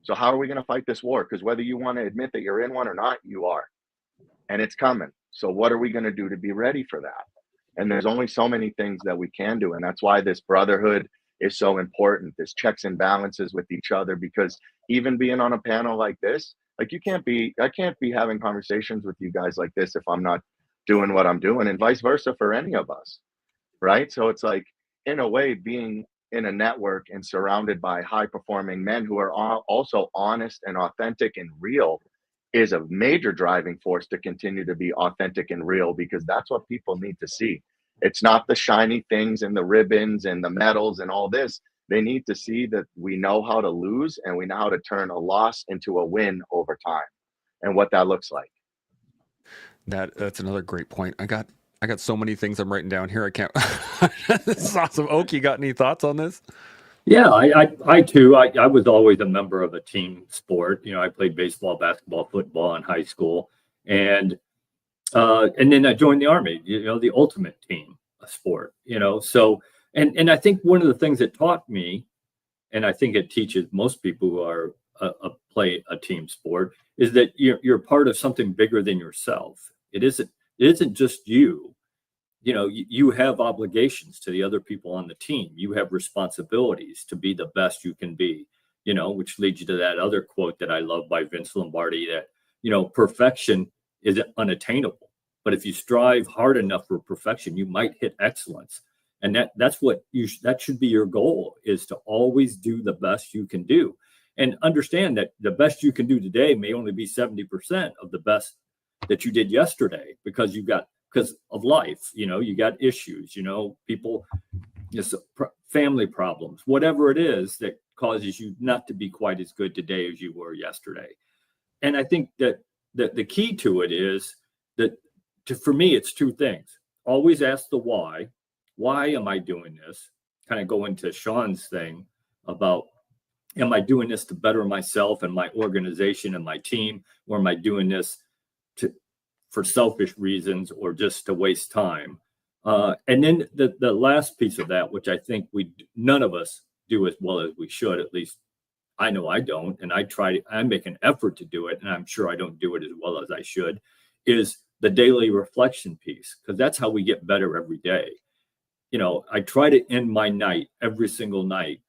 So how are we going to fight this war? Because whether you want to admit that you're in one or not, you are, and it's coming. So what are we going to do to be ready for that? And there's only so many things that we can do. And that's why this brotherhood is so important. There's checks and balances with each other, because even being on a panel like this, like I can't be having conversations with you guys like this if I'm not doing what I'm doing, and vice versa for any of us. Right. So it's like, in a way, being in a network and surrounded by high performing men who are also honest and authentic and real is a major driving force to continue to be authentic and real, because that's what people need to see. It's not the shiny things and the ribbons and the medals and all this. They need to see that we know how to lose, and we know how to turn a loss into a win over time, and what that looks like. That's another great point. I got so many things I'm writing down here. I can't. This is awesome. Oak, you got any thoughts on this? Yeah, I too. I was always a member of a team sport. I played baseball, basketball, football in high school, and then I joined the Army. The ultimate team sport. So and I think one of the things it taught me, and I think it teaches most people who are play a team sport, is that you're part of something bigger than yourself. It isn't just you. you have obligations to the other people on the team. You have responsibilities to be the best you can be, which leads you to that other quote that I love by Vince Lombardi that, perfection is unattainable. But if you strive hard enough for perfection, you might hit excellence. And that should be your goal, is to always do the best you can do. And understand that the best you can do today may only be 70% of the best that you did yesterday, because of life, you got issues, people, family problems, whatever it is that causes you not to be quite as good today as you were yesterday. And I think that the key to it is that, for me, it's two things. Always ask the why. Why am I doing this? Kind of go into Sean's thing about, am I doing this to better myself and my organization and my team, or am I doing this for selfish reasons or just to waste time? And then the last piece of that, which I think none of us do as well as we should, at least I know I don't, and I make an effort to do it, and I'm sure I don't do it as well as I should, is the daily reflection piece, because that's how we get better every day. I try to end my night every single night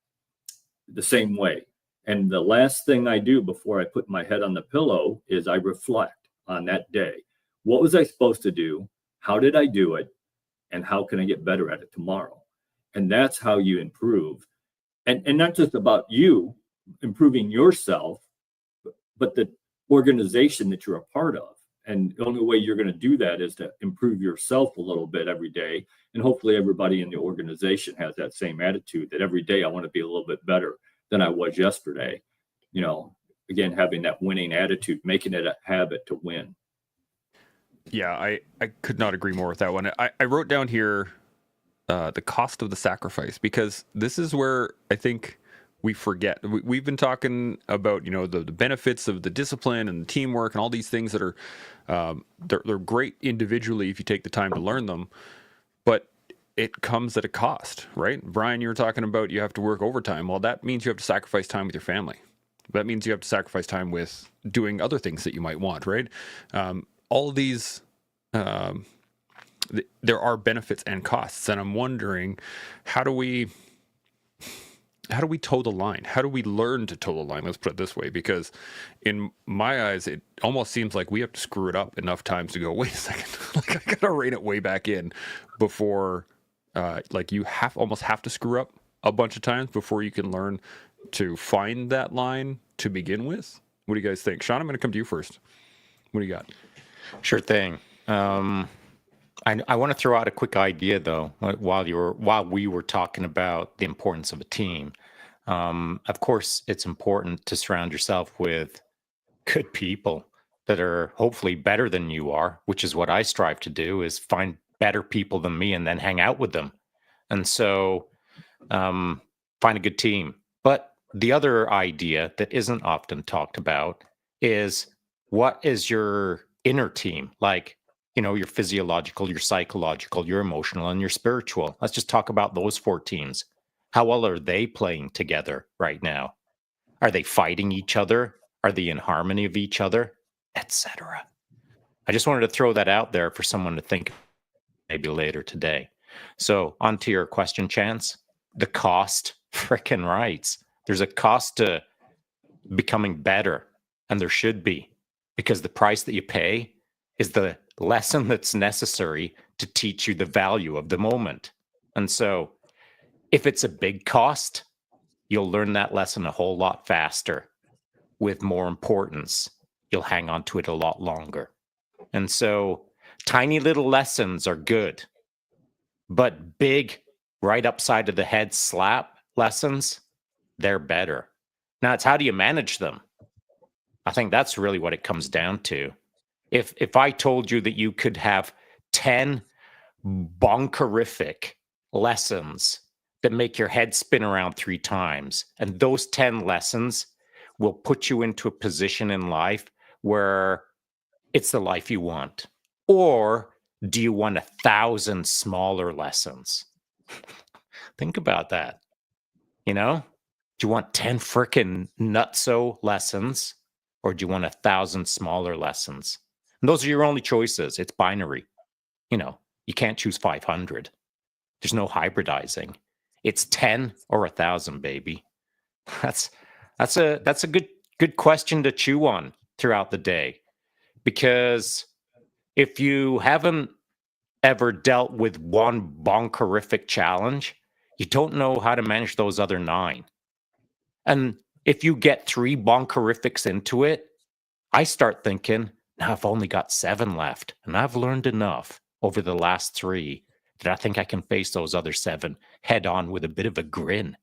the same way. And the last thing I do before I put my head on the pillow is I reflect on that day. What was I supposed to do? How did I do it? And how can I get better at it tomorrow? And that's how you improve. And not just about you improving yourself, but the organization that you're a part of. And the only way you're going to do that is to improve yourself a little bit every day. And hopefully everybody in the organization has that same attitude, that every day I want to be a little bit better than I was yesterday. Again, having that winning attitude, making it a habit to win. Yeah, I could not agree more with that one. I wrote down here the cost of the sacrifice, because this is where I think we forget. We've been talking about, the benefits of the discipline and the teamwork and all these things that are they're great individually if you take the time to learn them, but it comes at a cost, right? Brian, you were talking about you have to work overtime. Well, that means you have to sacrifice time with your family. That means you have to sacrifice time with doing other things that you might want, right? All of these, there are benefits and costs, and I'm wondering, how do we toe the line? How do we learn to toe the line? Let's put it this way, because in my eyes, it almost seems like we have to screw it up enough times to go, wait a second, like I gotta rein it way back in before, you almost have to screw up a bunch of times before you can learn to find that line to begin with. What do you guys think? Sean, I'm going to come to you first. What do you got? Sure thing. I want to throw out a quick idea, though, while we were talking about the importance of a team. Of course, it's important to surround yourself with good people that are hopefully better than you are, which is what I strive to do, is find better people than me and then hang out with them. And so find a good team. But the other idea that isn't often talked about is, what is your inner team? Like, your physiological, your psychological, your emotional, and your spiritual. Let's just talk about those 4 teams. How well are they playing together right now? Are they fighting each other? Are they in harmony of each other? Etc. I just wanted to throw that out there for someone to think maybe later today. So on to your question, Chance. The cost, frickin' rights. There's a cost to becoming better, and there should be, because the price that you pay is the lesson that's necessary to teach you the value of the moment. And so if it's a big cost, you'll learn that lesson a whole lot faster. With more importance, you'll hang on to it a lot longer. And so tiny little lessons are good, but big, right upside of the head slap lessons, they're better. Now, it's how do you manage them? I think that's really what it comes down to. If I told you that you could have 10 bonkerific lessons that make your head spin around 3 times, and those 10 lessons will put you into a position in life where it's the life you want, or do you want 1,000 smaller lessons? Think about that. Do you want 10 frickin' nutso lessons, or do you want 1,000 smaller lessons? And those are your only choices. It's binary. You can't choose 500. There's no hybridizing. It's 10 or 1,000, baby. That's a good question to chew on throughout the day, because if you haven't ever dealt with one bonkerific challenge, you don't know how to manage those other 9. And if you get 3 bonkerifics into it, I start thinking, now I've only got 7 left, and I've learned enough over the last 3 that I think I can face those other 7 head on with a bit of a grin,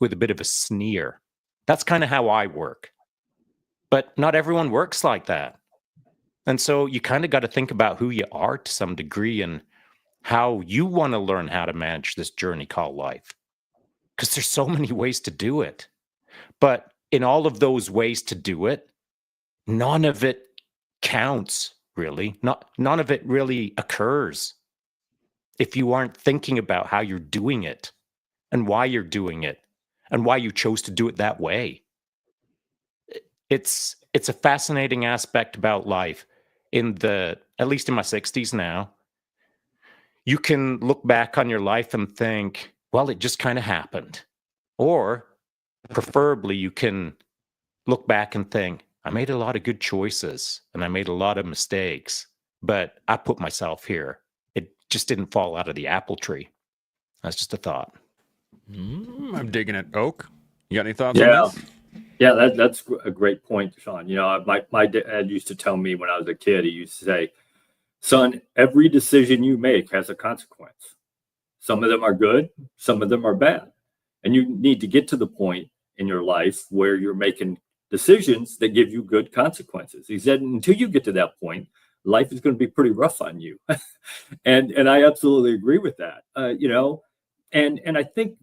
with a bit of a sneer. That's kind of how I work. But not everyone works like that. And so you kind of got to think about who you are to some degree and how you want to learn how to manage this journey called life. Because there's so many ways to do it. But in all of those ways to do it, none of it counts, really. None of it really occurs if you aren't thinking about how you're doing it and why you're doing it and why you chose to do it that way. It's a fascinating aspect about life. At least in my 60s now, you can look back on your life and think, well, it just kind of happened. Or preferably you can look back and think, I made a lot of good choices and I made a lot of mistakes, but I put myself here. It just didn't fall out of the apple tree. That's just a thought. I'm digging it. Oak, you got any thoughts Yeah. on this? Yeah, that's a great point, Sean. My dad used to tell me when I was a kid, he used to say, son, every decision you make has a consequence. Some of them are good, some of them are bad. And you need to get to the point in your life where you're making decisions that give you good consequences. He said, until you get to that point, life is going to be pretty rough on you. and I absolutely agree with that. And I think,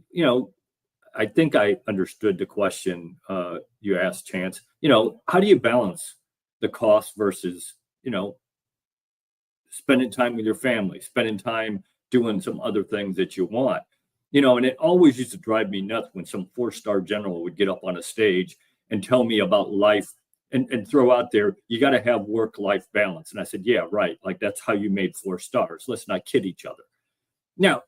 I think I understood the question you asked, Chance. How do you balance the cost versus, spending time with your family, spending time doing some other things that you want? And it always used to drive me nuts when some 4-star general would get up on a stage and tell me about life and throw out there, you got to have work-life balance. And I said, yeah, right. Like, that's how you made 4 stars. Let's not kid each other. Now,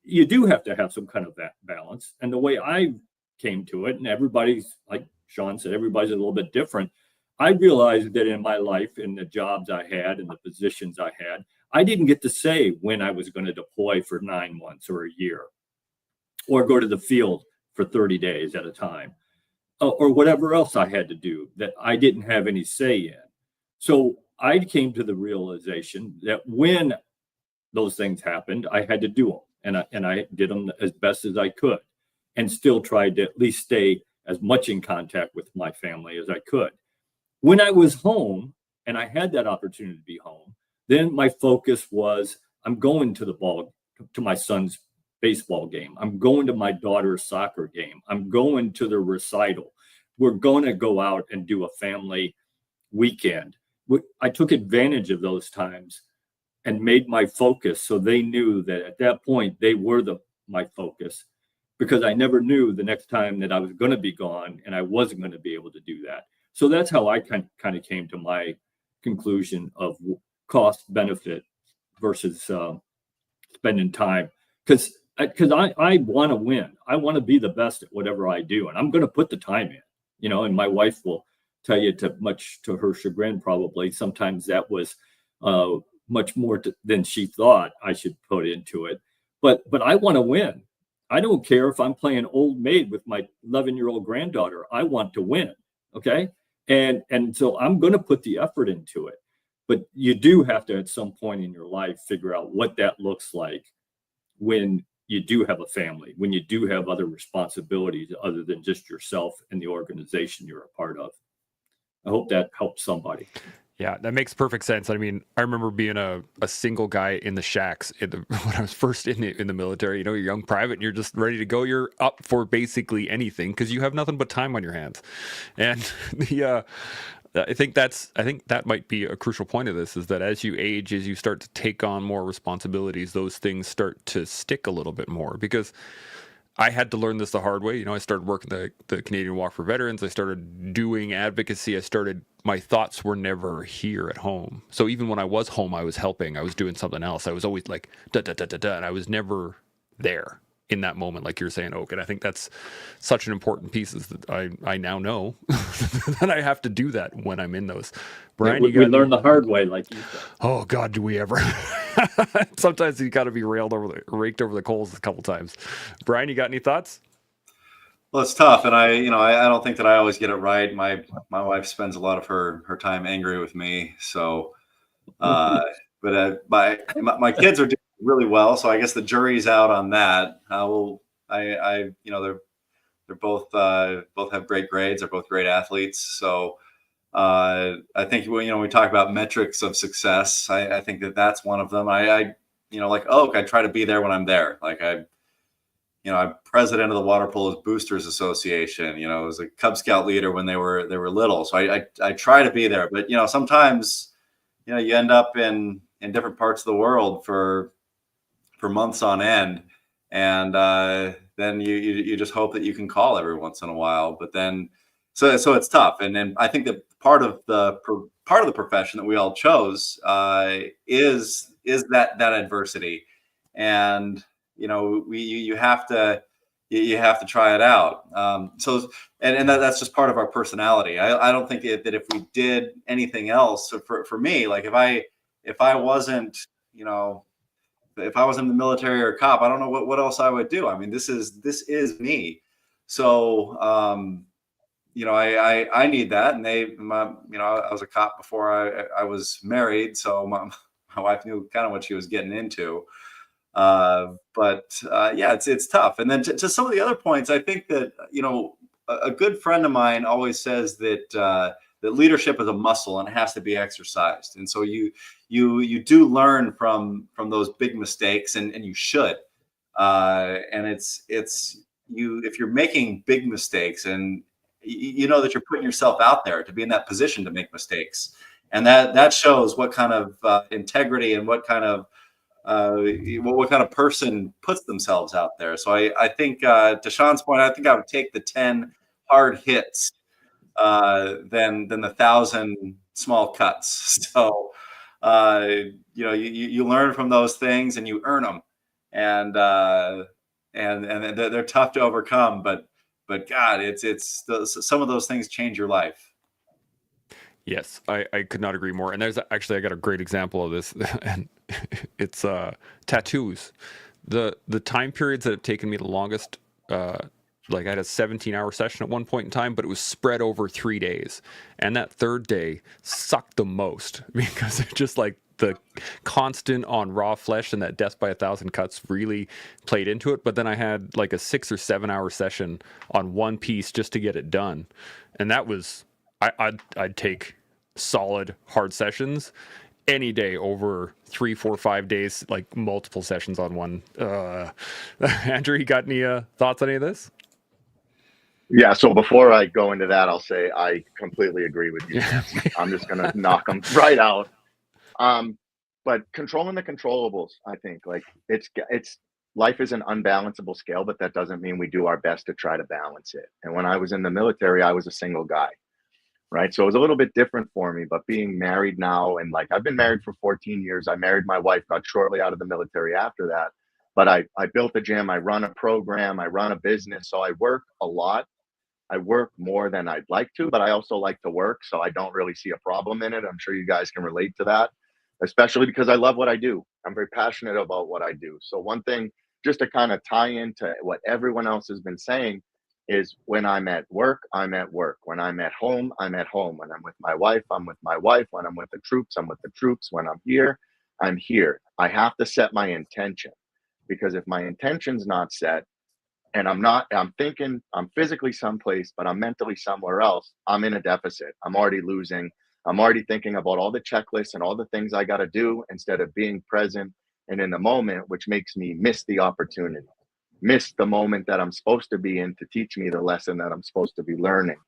you do have to have some kind of that balance. And the way I came to it, and everybody's, like Sean said, everybody's a little bit different. I realized that in my life, in the jobs I had and the positions I had, I didn't get to say when I was going to deploy for 9 months or a year, or go to the field for 30 days at a time, or whatever else I had to do that I didn't have any say in. So I came to the realization that when those things happened, I had to do them. And I did them as best as I could, and still tried to at least stay as much in contact with my family as I could. When I was home and I had that opportunity to be home, then my focus was, I'm going to my son's baseball game. I'm going to my daughter's soccer game. I'm going to the recital. We're going to go out and do a family weekend. I took advantage of those times and made my focus, so they knew that at that point they were my focus, because I never knew the next time that I was going to be gone and I wasn't going to be able to do that. So that's how I kind of came to my conclusion of cost benefit versus spending time, because I want to win. I want to be the best at whatever I do, and I'm going to put the time in. And my wife will tell you, much to her chagrin, probably sometimes that was much more than she thought I should put into it. But I want to win. I don't care if I'm playing old maid with my 11-year-old granddaughter. I want to win. Okay. And so I'm going to put the effort into it. But you do have to, at some point in your life, figure out what that looks like when you do have a family, when you do have other responsibilities other than just yourself and the organization you're a part of. I hope that helps somebody. Yeah, that makes perfect sense. I mean, I remember being a single guy in the shacks when I was first in the military. You're a young private and you're just ready to go. You're up for basically anything because you have nothing but time on your hands. And I think that might be a crucial point of this, is that as you age, as you start to take on more responsibilities, those things start to stick a little bit more. Because I had to learn this the hard way. I started working the Canadian Walk for Veterans. I started doing advocacy. I started my thoughts were never here at home. So even when I was home, I was helping, I was doing something else. I was always like da da da da da, and I was never there in that moment, like you're saying, Oak. And I think that's such an important piece, is that I now know that I have to do that when I'm in those. Brian, we learned the hard way, like you said. Oh God, do we ever? Sometimes you got to be raked over the coals a couple times. Brian, you got any thoughts? Well, it's tough, and I don't think that I always get it right. My wife spends a lot of her time angry with me. So, but my kids are doing really well. So I guess the jury's out on that. They're both have great grades. They're both great athletes. So I think we talk about metrics of success. I think that's one of them. Like Oak, I try to be there when I'm there. Like I'm president of the Water Polo Boosters Association. I was a Cub Scout leader when they were little. So I try to be there. But sometimes you end up in different parts of the world for months on end, and then you just hope that you can call every once in a while. But then so it's tough. And then I think that part of the profession that we all chose is that adversity, and you have to try it out. And that's just part of our personality. I don't think that if we did anything else, for me, like if I wasn't if I was in the military or a cop, I don't know what else I would do. I mean, this is me. So I need that, and I was a cop before I was married, so my wife knew kind of what she was getting into. Yeah, it's tough. And then to some of the other points, I think that a good friend of mine always says that leadership is a muscle and it has to be exercised. And so you do learn from those big mistakes, and you should. And it's if you're making big mistakes, and you know that you're putting yourself out there to be in that position to make mistakes, and that shows what kind of integrity and what kind of person puts themselves out there. So I think to Sean's point, I think I would take the 10 hard hits than the 1,000 small cuts. So you learn from those things and you earn them, and they're tough to overcome. But God, it's some of those things change your life. Yes, I could not agree more. And there's actually, I got a great example of this, and it's tattoos. The time periods that have taken me the longest, like I had a 17-hour session at one point in time, but it was spread over 3 days. And that third day sucked the most, because it's just like the constant on raw flesh and that death by 1,000 cuts really played into it. But then I had like a 6 or 7 hour session on one piece just to get it done. And that was, I'd take solid hard sessions any day over 3, 4, 5 days, like multiple sessions on one. Andrew, you got any thoughts on any of this? Yeah, so before I go into that, I'll say I completely agree with you. I'm just going to knock them right out. But controlling the controllables, I think, like it's life is an unbalanceable scale, but that doesn't mean we do our best to try to balance it. And when I was in the military, I was a single guy, right? So it was a little bit different for me, but being married now, and like I've been married for 14 years. I married my wife, got shortly out of the military after that. But I built a gym, I run a program, I run a business. So I work a lot. I work more than I'd like to, but I also like to work. So I don't really see a problem in it. I'm sure you guys can relate to that, especially because I love what I do. I'm very passionate about what I do. So one thing, just to kind of tie into what everyone else has been saying, is when I'm at work, I'm at work. When I'm at home, I'm at home. When I'm with my wife, I'm with my wife. When I'm with the troops, I'm with the troops. When I'm here, I'm here. I have to set my intention, because if my intention's not set, and I'm thinking I'm physically someplace, but I'm mentally somewhere else, I'm in a deficit. I'm already losing. I'm already thinking about all the checklists and all the things I got to do instead of being present and in the moment, which makes me miss the opportunity, miss the moment that I'm supposed to be in to teach me the lesson that I'm supposed to be learning.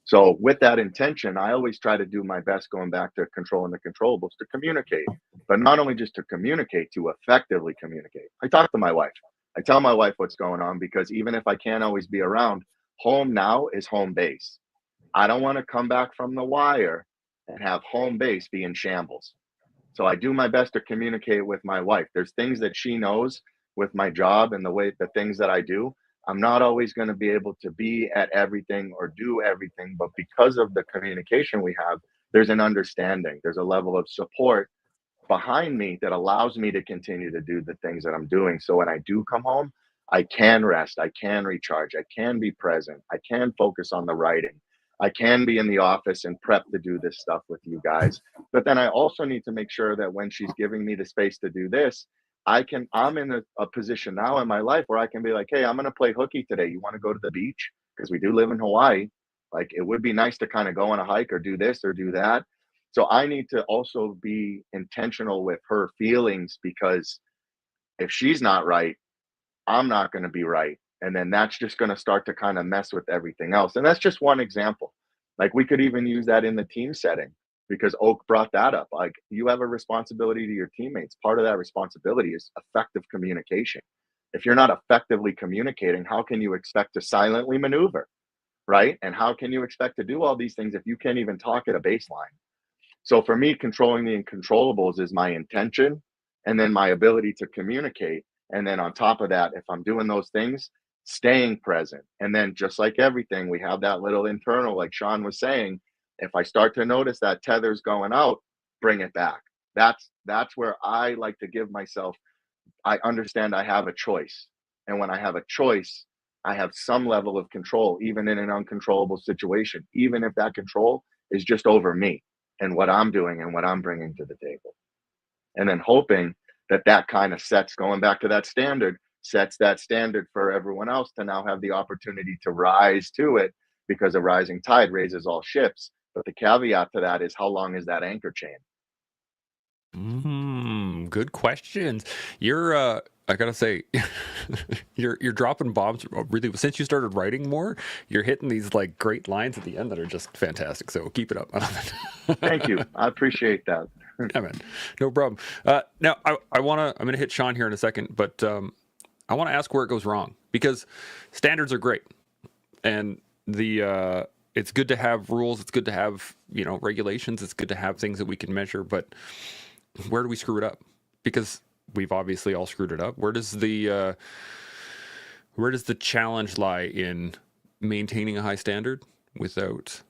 So with that intention, I always try to do my best, going back to controlling the controllables, to communicate, but not only just to communicate, to effectively communicate. I talk to my wife. I tell my wife what's going on, because even if I can't always be around, home now is home base. I don't want to come back from the wire and have home base be in shambles. So I do my best to communicate with my wife. There's things that she knows with my job and the things that I do. I'm not always going to be able to be at everything or do everything, but because of the communication we have, there's an understanding. There's a level of support behind me that allows me to continue to do the things that I'm doing. So when I do come home, I can rest, I can recharge, I can be present, I can focus on the writing, I can be in the office and prep to do this stuff with you guys. But then I also need to make sure that when she's giving me the space to do this, I'm in a position now in my life where I can be like, hey, I'm going to play hooky today. You want to go to the beach? Because we do live in Hawaii. Like, it would be nice to kind of go on a hike or do this or do that. So I need to also be intentional with her feelings, because if she's not right, I'm not going to be right. And then that's just going to start to kind of mess with everything else. And that's just one example. Like, we could even use that in the team setting, because Oak brought that up. Like, you have a responsibility to your teammates. Part of that responsibility is effective communication. If you're not effectively communicating, how can you expect to silently maneuver? Right? And how can you expect to do all these things if you can't even talk at a baseline? So for me, controlling the incontrollables is my intention, and then my ability to communicate. And then on top of that, if I'm doing those things, staying present. And then, just like everything, we have that little internal, like Sean was saying, if I start to notice that tether's going out, bring it back. That's where I like to give myself, I understand I have a choice. And when I have a choice, I have some level of control, even in an uncontrollable situation, even if that control is just over me and what I'm doing and what I'm bringing to the table. And then hoping that that kind of sets, going back to that standard, sets that standard for everyone else to now have the opportunity to rise to it, because a rising tide raises all ships. But the caveat to that is, how long is that anchor chain? Good questions. You're I gotta say, you're dropping bombs really. Since you started writing more, you're hitting these like great lines at the end that are just fantastic. So keep it up. I love it. Thank you. I appreciate that. Yeah, man, no problem. Now I'm gonna hit Sean here in a second, but I want to ask where it goes wrong, because standards are great, and it's good to have rules. It's good to have regulations. It's good to have things that we can measure, but where do we screw it up? Because we've obviously all screwed it up. Where does the challenge lie in maintaining a high standard without?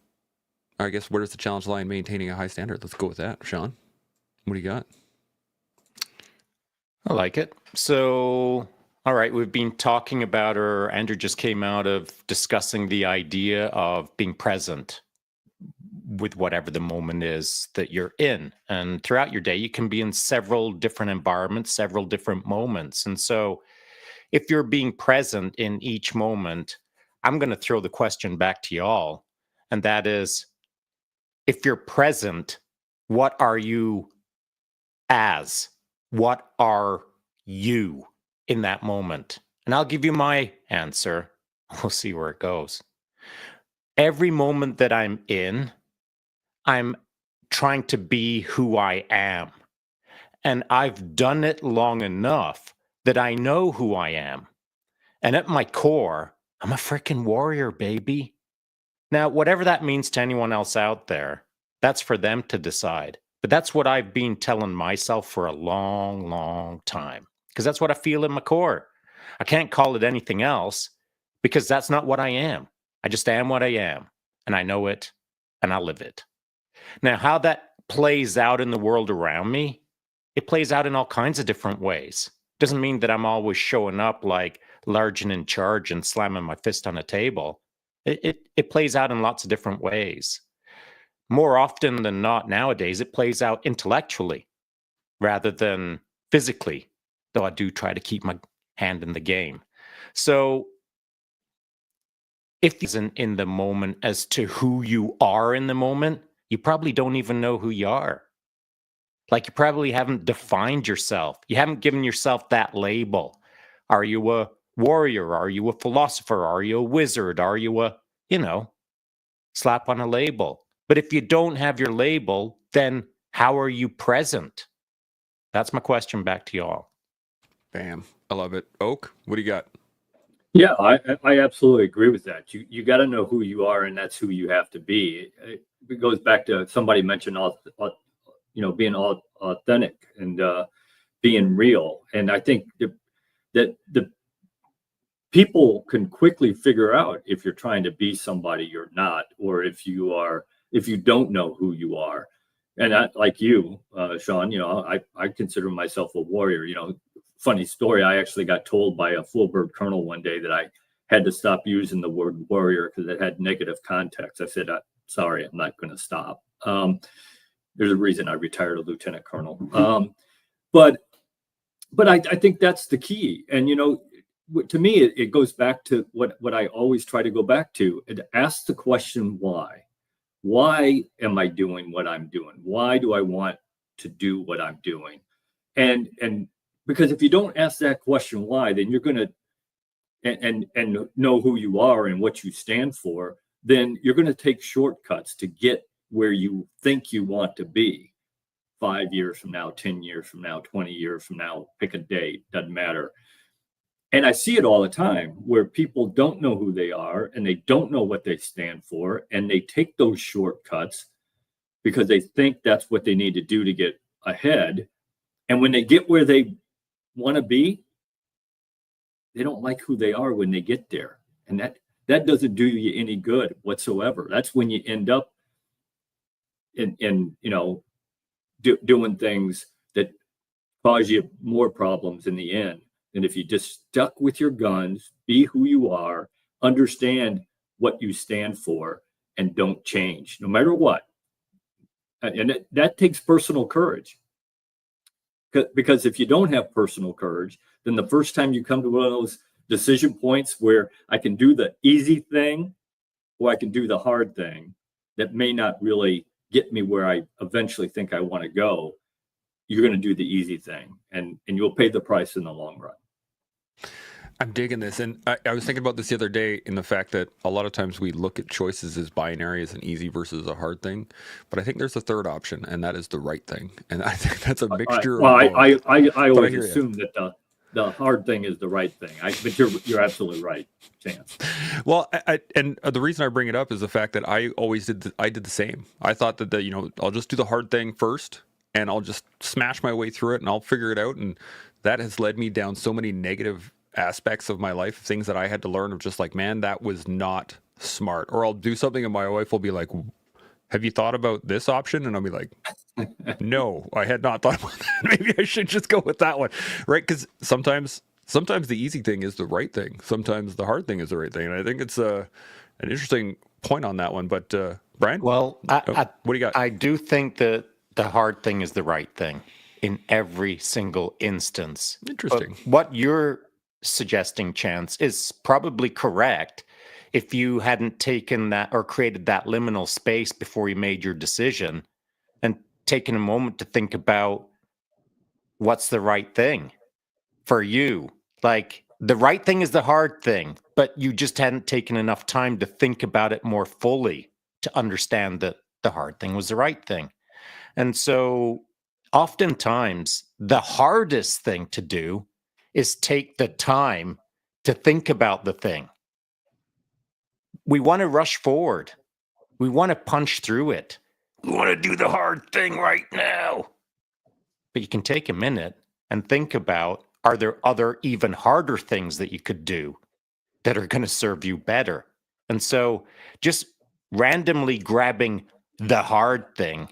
I guess, where does the challenge lie in maintaining a high standard? Let's go with that, Sean. What do you got? I like it. So, all right, we've been talking about, or Andrew just came out of discussing the idea of being present with whatever the moment is that you're in. And throughout your day, you can be in several different environments, several different moments. And so if you're being present in each moment, I'm going to throw the question back to y'all. And that is, if you're present, what are you as? What are you in that moment? And I'll give you my answer. We'll see where it goes. Every moment that I'm in, I'm trying to be who I am. And I've done it long enough that I know who I am. And at my core, I'm a freaking warrior, baby. Now, whatever that means to anyone else out there, that's for them to decide. But that's what I've been telling myself for a long, long time, because that's what I feel in my core. I can't call it anything else, because that's not what I am. I just am what I am, and I know it, and I live it. Now, how that plays out in the world around me, it plays out in all kinds of different ways. Doesn't mean that I'm always showing up like large and in charge and slamming my fist on a table. It plays out in lots of different ways. More often than not nowadays, it plays out intellectually rather than physically, though I do try to keep my hand in the game. So if isn't in the moment as to who you are in the moment, you probably don't even know who you are. Like, you probably haven't defined yourself. You haven't given yourself that label. Are you a warrior? Are you a philosopher? Are you a wizard? Are you a, slap on a label? But if you don't have your label, then how are you present? That's my question back to y'all. Bam. I love it. Oak, what do you got? Yeah, I absolutely agree with that. You got to know who you are, and that's who you have to be. It goes back to somebody mentioned, being authentic and being real. And I think that the people can quickly figure out if you're trying to be somebody you're not, or if you don't know who you are. And like you, Sean, I consider myself a warrior. Funny story. I actually got told by a full bird colonel one day that I had to stop using the word warrior because it had negative context. I said, sorry, I'm not going to stop. There's a reason I retired a lieutenant colonel. But I think that's the key. And, to me, it goes back to what I always try to go back to and ask the question, why? Why am I doing what I'm doing? Why do I want to do what I'm doing? And because if you don't ask that question, why, then you're going to and know who you are and what you stand for, then you're going to take shortcuts to get where you think you want to be 5 years from now, 10 years from now, 20 years from now, pick a date, doesn't matter. And I see it all the time where people don't know who they are and they don't know what they stand for. And they take those shortcuts because they think that's what they need to do to get ahead. And when they get where they want to be, they don't like who they are when they get there. And that doesn't do you any good whatsoever. That's when you end up doing things that cause you more problems in the end. And if you just stuck with your guns, be who you are, understand what you stand for, and don't change, no matter what. And that takes personal courage. Because if you don't have personal courage, then the first time you come to one of those decision points where I can do the easy thing or I can do the hard thing that may not really get me where I eventually think I want to go, you're going to do the easy thing, and you'll pay the price in the long run. I'm digging this. And I was thinking about this the other day in the fact that a lot of times we look at choices as binary, as an easy versus a hard thing. But I think there's a third option, and that is the right thing. And I think that's a mixture of both. I always assume that the hard thing is the right thing. But you're absolutely right, Chance. Well, and the reason I bring it up is the fact that I always did the same. I thought that I'll just do the hard thing first, and I'll just smash my way through it, and I'll figure it out. And that has led me down so many negative aspects of my life, things that I had to learn of just like, man, that was not smart. Or I'll do something and my wife will be like, have you thought about this option? And I'll be like, no, I had not thought about that. Maybe I should just go with that one. Right? Because sometimes the easy thing is the right thing. Sometimes the hard thing is the right thing. And I think it's an interesting point on that one. But Brian? Well, what do you got? I do think that the hard thing is the right thing in every single instance. Interesting. But what you're suggesting, Chance, is probably correct if you hadn't taken that or created that liminal space before you made your decision and taken a moment to think about what's the right thing for you. Like, the right thing is the hard thing, but you just hadn't taken enough time to think about it more fully to understand that the hard thing was the right thing. And so oftentimes the hardest thing to do is take the time to think about the thing. We want to rush forward. We want to punch through it. We want to do the hard thing right now. But you can take a minute and think about, are there other even harder things that you could do that are going to serve you better? And so just randomly grabbing the hard thing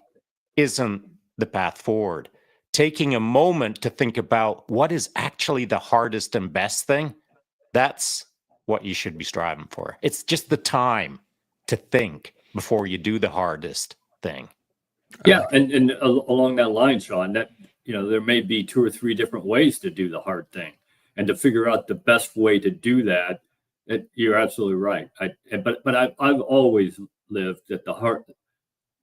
isn't the path forward. Taking a moment to think about what is actually the hardest and best thing, that's what you should be striving for. It's just the time to think before you do the hardest thing. Yeah, and along that line, Sean, that there may be 2 or 3 different ways to do the hard thing, and to figure out the best way to do that. You're absolutely right. But I've always lived that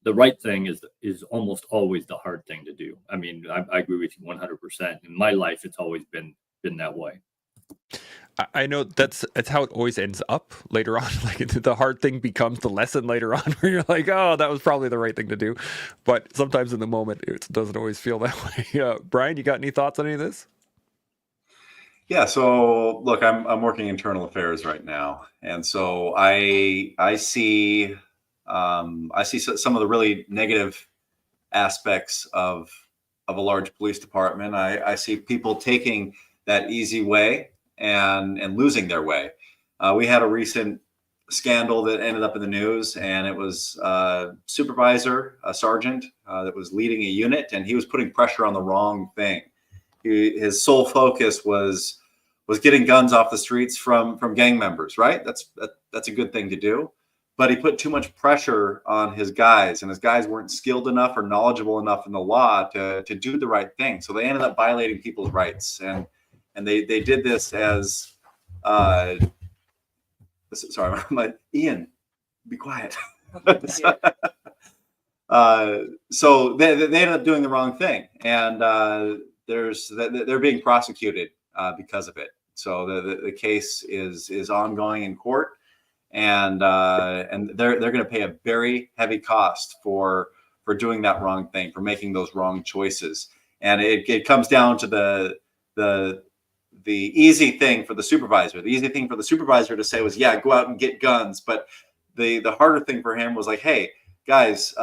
the right thing is almost always the hard thing to do. I mean, I agree with you 100%. In my life, it's always been that way. I know that's how it always ends up later on. Like the hard thing becomes the lesson later on, where you're like, oh, that was probably the right thing to do. But sometimes in the moment, it doesn't always feel that way. Brian, you got any thoughts on any of this? Yeah, so look, I'm working internal affairs right now, and so I see some of the really negative aspects of a large police department. I see people taking that easy way and losing their way. We had a recent scandal that ended up in the news, and it was a supervisor, a sergeant that was leading a unit, and he was putting pressure on the wrong thing. His sole focus was getting guns off the streets from gang members. Right? That's a good thing to do, but he put too much pressure on his guys, and his guys weren't skilled enough or knowledgeable enough in the law to do the right thing. So they ended up violating people's rights, and they did this as uh, sorry, my Ian, be quiet. uh, so they ended up doing the wrong thing, and they're being prosecuted because of it. So the case is ongoing in court, and they're going to pay a very heavy cost for doing that wrong thing, for making those wrong choices. And it comes down to the easy thing for the supervisor. The easy thing for the supervisor to say was, yeah, go out and get guns. But the harder thing for him was like, hey, guys,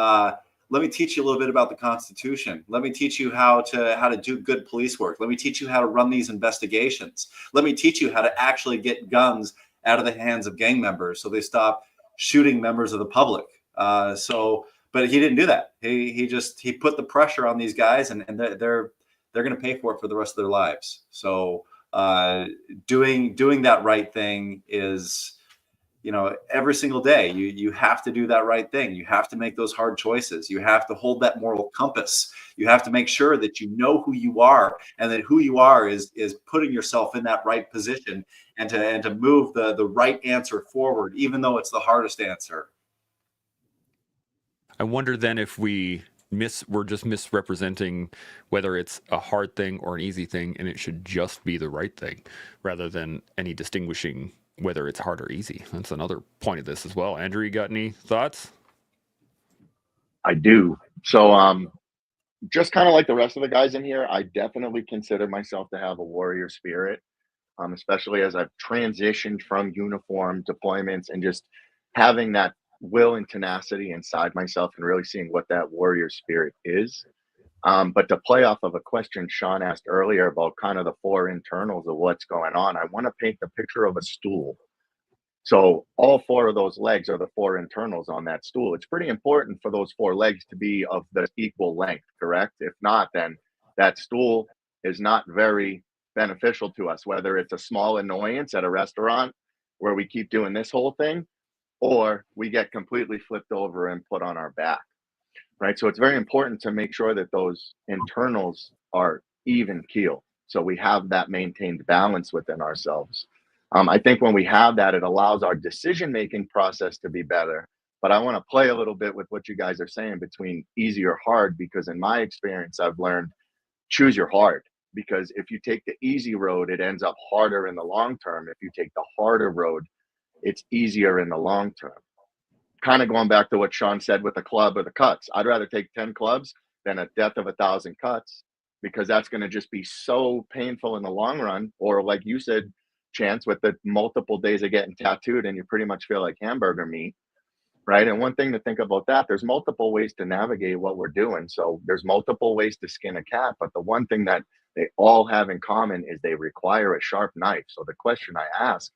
let me teach you a little bit about the Constitution. Let me teach you how to do good police work. Let me teach you how to run these investigations. Let me teach you how to actually get guns out of the hands of gang members so they stop shooting members of the public. But he didn't do that. He put the pressure on these guys, and they're going to pay for it for the rest of their lives. So doing that right thing is, every single day you have to do that right thing. You have to make those hard choices. You have to hold that moral compass. You have to make sure that you know who you are, and that who you are is putting yourself in that right position, and to move the right answer forward, even though it's the hardest answer. I wonder then if we're just misrepresenting whether it's a hard thing or an easy thing, and it should just be the right thing rather than any distinguishing whether it's hard or easy. That's another point of this as well. Andrew, you got any thoughts? I do. So, just kind of like the rest of the guys in here, I definitely consider myself to have a warrior spirit, especially as I've transitioned from uniform deployments and just having that will and tenacity inside myself and really seeing what that warrior spirit is. But to play off of a question Sean asked earlier about kind of the four internals of what's going on, I want to paint the picture of a stool. So all four of those legs are the four internals on that stool. It's pretty important for those four legs to be of the equal length, correct? If not, then that stool is not very beneficial to us, whether it's a small annoyance at a restaurant where we keep doing this whole thing, or we get completely flipped over and put on our back, right? So it's very important to make sure that those internals are even keel. So we have that maintained balance within ourselves. I think when we have that, it allows our decision-making process to be better. But I want to play a little bit with what you guys are saying between easy or hard, because in my experience, I've learned choose your hard. Because if you take the easy road, it ends up harder in the long term. If you take the harder road, it's easier in the long term. Kind of going back to what Sean said with the club or the cuts. I'd rather take 10 clubs than a death of 1,000 cuts, because that's going to just be so painful in the long run. Or like you said, Chance, with the multiple days of getting tattooed and you pretty much feel like hamburger meat, right? And one thing to think about that, there's multiple ways to navigate what we're doing. So there's multiple ways to skin a cat, but the one thing that they all have in common is they require a sharp knife. So the question I ask,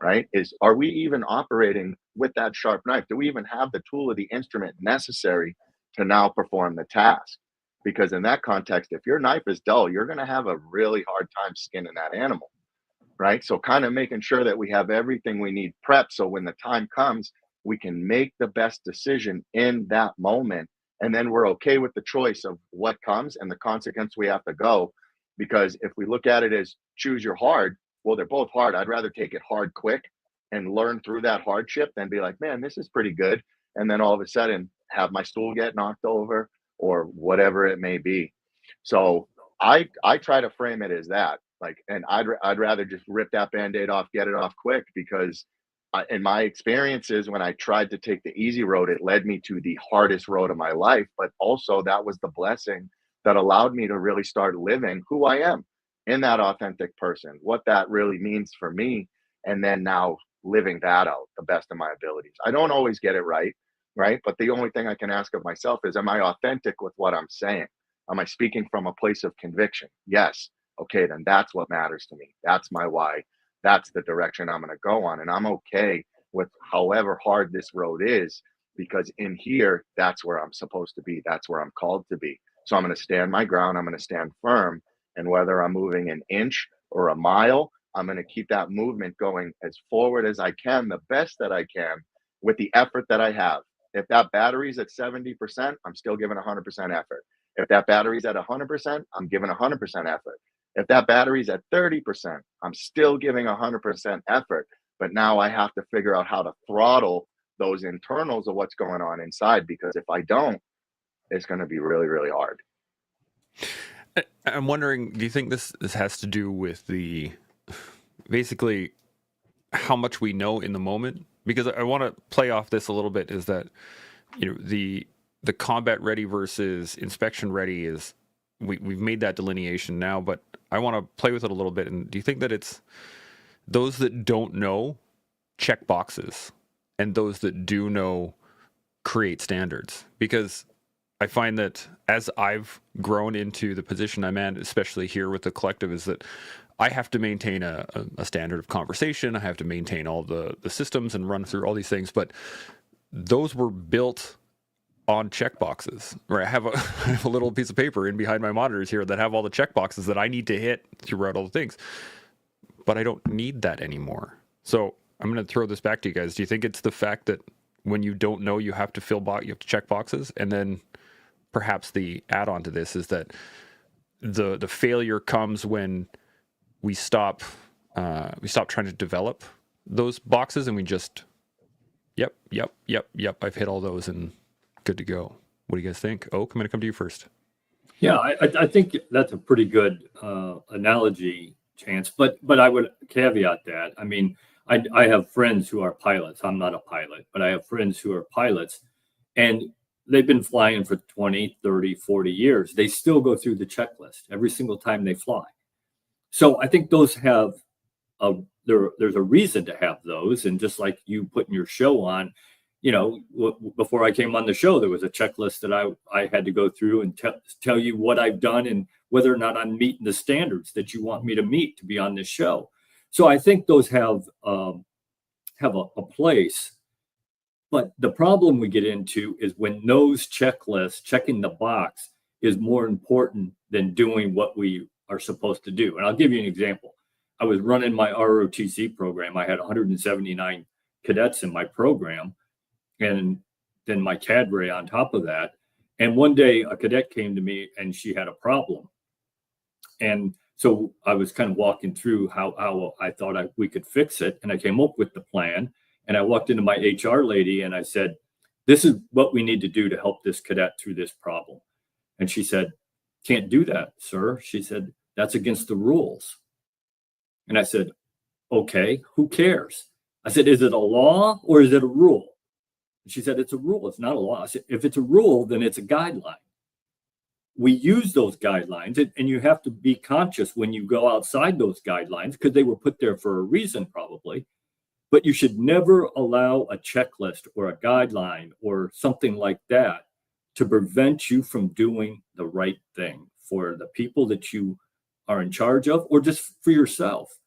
right, is are we even operating with that sharp knife? Do we even have the tool or the instrument necessary to now perform the task? Because in that context, if your knife is dull, you're going to have a really hard time skinning that animal, right? So kind of making sure that we have everything we need prepped, so when the time comes, we can make the best decision in that moment. And then we're okay with the choice of what comes and the consequence we have to go. Because if we look at it as choose your hard, well, they're both hard. I'd rather take it hard quick and learn through that hardship than be like, man, this is pretty good. And then all of a sudden have my stool get knocked over or whatever it may be. So I try to frame it as that. Like, and I'd rather just rip that Band-Aid off, get it off quick, because in my experiences, when I tried to take the easy road, it led me to the hardest road of my life. But also that was the blessing that allowed me to really start living who I am in that authentic person, what that really means for me, and then now living that out the best of my abilities. I don't always get it right, right? But the only thing I can ask of myself is, am I authentic with what I'm saying? Am I speaking from a place of conviction? Yes. Okay, then that's what matters to me. That's my why. That's the direction I'm going to go on. And I'm okay with however hard this road is, because in here, that's where I'm supposed to be. That's where I'm called to be. So I'm going to stand my ground. I'm going to stand firm. And whether I'm moving an inch or a mile, I'm going to keep that movement going as forward as I can, the best that I can, with the effort that I have. If that battery's at 70%, I'm still giving 100% effort. If that battery's at 100%, I'm giving 100% effort. If that battery's at 30%, I'm still giving 100% effort. But now I have to figure out how to throttle those internals of what's going on inside, because if I don't, it's going to be really, really hard. I'm wondering, do you think this has to do with basically how much we know in the moment? Because I want to play off this a little bit, is that, the combat ready versus inspection ready is, we've made that delineation now, but I want to play with it a little bit. And do you think that it's those that don't know check boxes, and those that do know create standards? Because I find that as I've grown into the position I'm in, especially here with the collective, is that I have to maintain a standard of conversation. I have to maintain all the systems and run through all these things. But those were built on checkboxes, right? I have a little piece of paper in behind my monitors here that have all the checkboxes that I need to hit throughout all the things. But I don't need that anymore. So I'm going to throw this back to you guys. Do you think it's the fact that when you don't know, you have to you have to check boxes? And then perhaps the add-on to this is that the failure comes when we stop trying to develop those boxes, and we just yep, I've hit all those and good to go. What do you guys think? Oak, I'm going to come to you first. Yeah, I think that's a pretty good analogy, Chance. But I would caveat that. I mean, I have friends who are pilots. I'm not a pilot, but I have friends who are pilots, and they've been flying for 20, 30, 40 years. They still go through the checklist every single time they fly. So I think those have there's a reason to have those. And just like you putting your show on, before I came on the show, there was a checklist that I had to go through and tell you what I've done and whether or not I'm meeting the standards that you want me to meet to be on this show. So I think those have a place. But the problem we get into is when those checklists, checking the box, is more important than doing what we are supposed to do. And I'll give you an example. I was running my ROTC program. I had 179 cadets in my program, and then my cadre on top of that. And one day a cadet came to me and she had a problem. And so I was kind of walking through how I thought we could fix it. And I came up with the plan. And I walked into my HR lady and I said, this is what we need to do to help this cadet through this problem. And she said, can't do that, sir. She said, that's against the rules. And I said, okay, who cares? I said, is it a law or is it a rule? And she said, it's a rule. It's not a law. I said, if it's a rule, then it's a guideline. We use those guidelines, and you have to be conscious when you go outside those guidelines, because they were put there for a reason, probably. But you should never allow a checklist or a guideline or something like that to prevent you from doing the right thing for the people that you are in charge of, or just for yourself.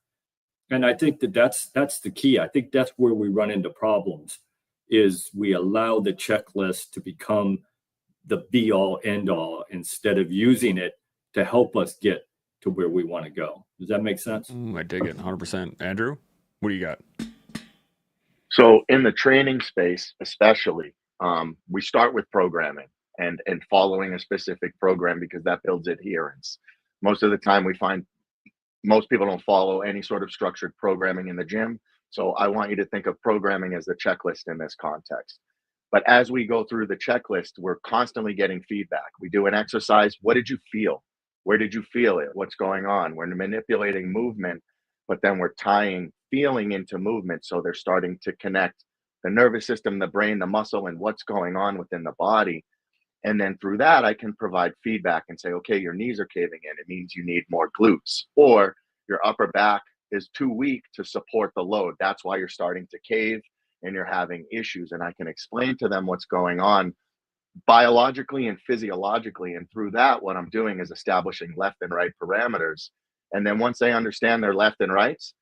And I think that's the key. I think that's where we run into problems, is we allow the checklist to become the be all end all instead of using it to help us get to where we want to go. Does that make sense? I dig it 100%. Andrew, what do you got? So in the training space, especially, we start with programming and following a specific program, because that builds adherence. Most of the time we find most people don't follow any sort of structured programming in the gym. So I want you to think of programming as the checklist in this context. But as we go through the checklist, we're constantly getting feedback. We do an exercise. What did you feel? Where did you feel it? What's going on? We're manipulating movement, but then we're tying feeling into movement. So they're starting to connect the nervous system, the brain, the muscle, and what's going on within the body. And then through that, I can provide feedback and say, okay, your knees are caving in. It means you need more glutes, or your upper back is too weak to support the load. That's why you're starting to cave and you're having issues. And I can explain to them what's going on biologically and physiologically. And through that, what I'm doing is establishing left and right parameters. And then once they understand their left and rights,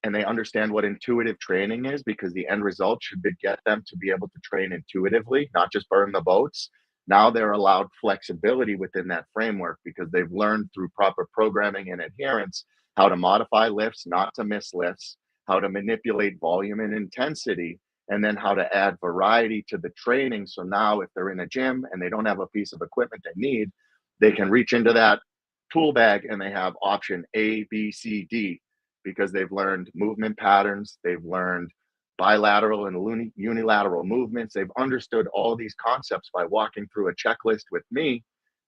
and they understand what intuitive training is, because the end result should get them to be able to train intuitively, not just burn the boats. Now they're allowed flexibility within that framework because they've learned through proper programming and adherence how to modify lifts, not to miss lifts, how to manipulate volume and intensity, and then how to add variety to the training. So now if they're in a gym and they don't have a piece of equipment they need, they can reach into that tool bag and they have option A, B, C, D, because they've learned movement patterns, they've learned bilateral and unilateral movements. They've understood all these concepts by walking through a checklist with me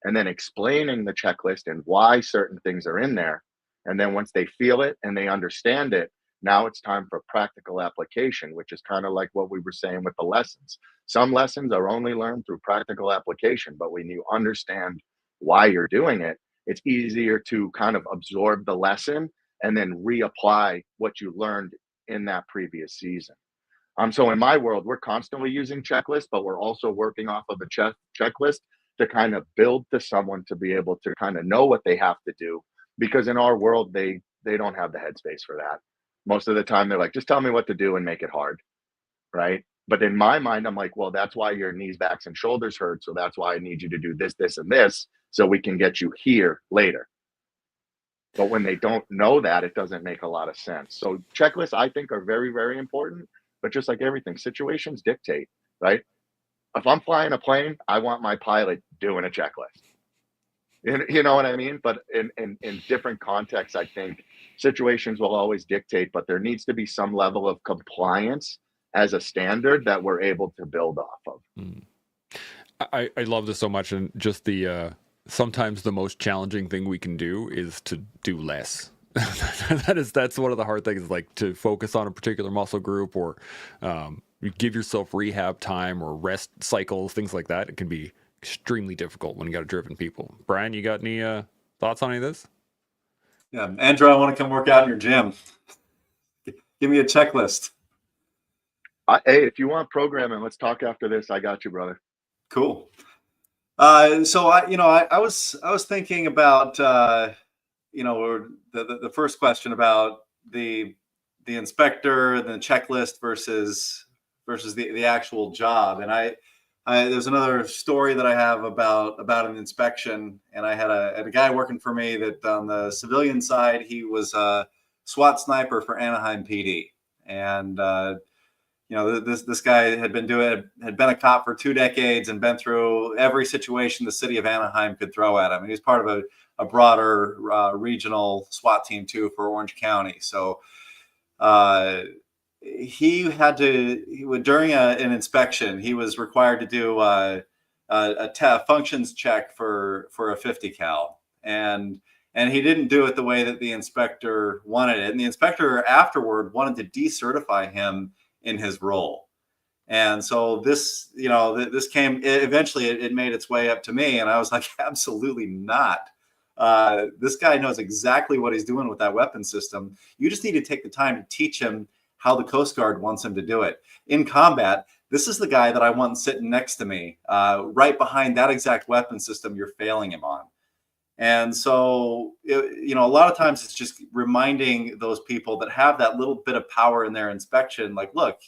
and then explaining the checklist and why certain things are in there. And then once they feel it and they understand it, now it's time for practical application, which is kind of like what we were saying with the lessons. Some lessons are only learned through practical application, but when you understand why you're doing it, it's easier to kind of absorb the lesson and then reapply what you learned in that previous season. So in my world, we're constantly using checklists, but we're also working off of a checklist to kind of build to someone to be able to kind of know what they have to do. Because in our world, they don't have the headspace for that. Most of the time, they're like, just tell me what to do and make it hard, right? But in my mind, I'm like, well, that's why your knees, backs, and shoulders hurt. So that's why I need you to do this, this, and this, so we can get you here later. But when they don't know that, it doesn't make a lot of sense. So checklists, I think, are very, very important. But just like everything, situations dictate, right? If I'm flying a plane, I want my pilot doing a checklist. You know what I mean? But in different contexts, I think situations will always dictate, but there needs to be some level of compliance as a standard that we're able to build off of. I love this so much. And just sometimes the most challenging thing we can do is to do less. That's one of the hard things, like to focus on a particular muscle group, or give yourself rehab time or rest cycles, things like that. It can be extremely difficult when you got driven people. Brian, you got any thoughts on any of this? Yeah, Andrew, I want to come work out in your gym. Give me a checklist. Hey, if you want programming, let's talk after this. I got you, brother. Cool. So I was thinking about the first question about the inspector and the checklist versus the actual job. And there's another story that I have about an inspection, and I had a guy working for me that on the civilian side, he was a SWAT sniper for Anaheim PD. And this guy had been a cop for 2 decades and been through every situation the city of Anaheim could throw at him. And he was part of a broader regional SWAT team too for Orange County. So he would during an inspection, he was required to do a functions check for a 50 cal, and he didn't do it the way that the inspector wanted it. And the inspector afterward wanted to decertify him in his role. And so this came, eventually it made its way up to me, and I was like, absolutely not. This guy knows exactly what he's doing with that weapon system. You just need to take the time to teach him how the Coast Guard wants him to do it. In combat, this is the guy that I want sitting next to me, right behind that exact weapon system you're failing him on. And so, a lot of times it's just reminding those people that have that little bit of power in their inspection, like, look,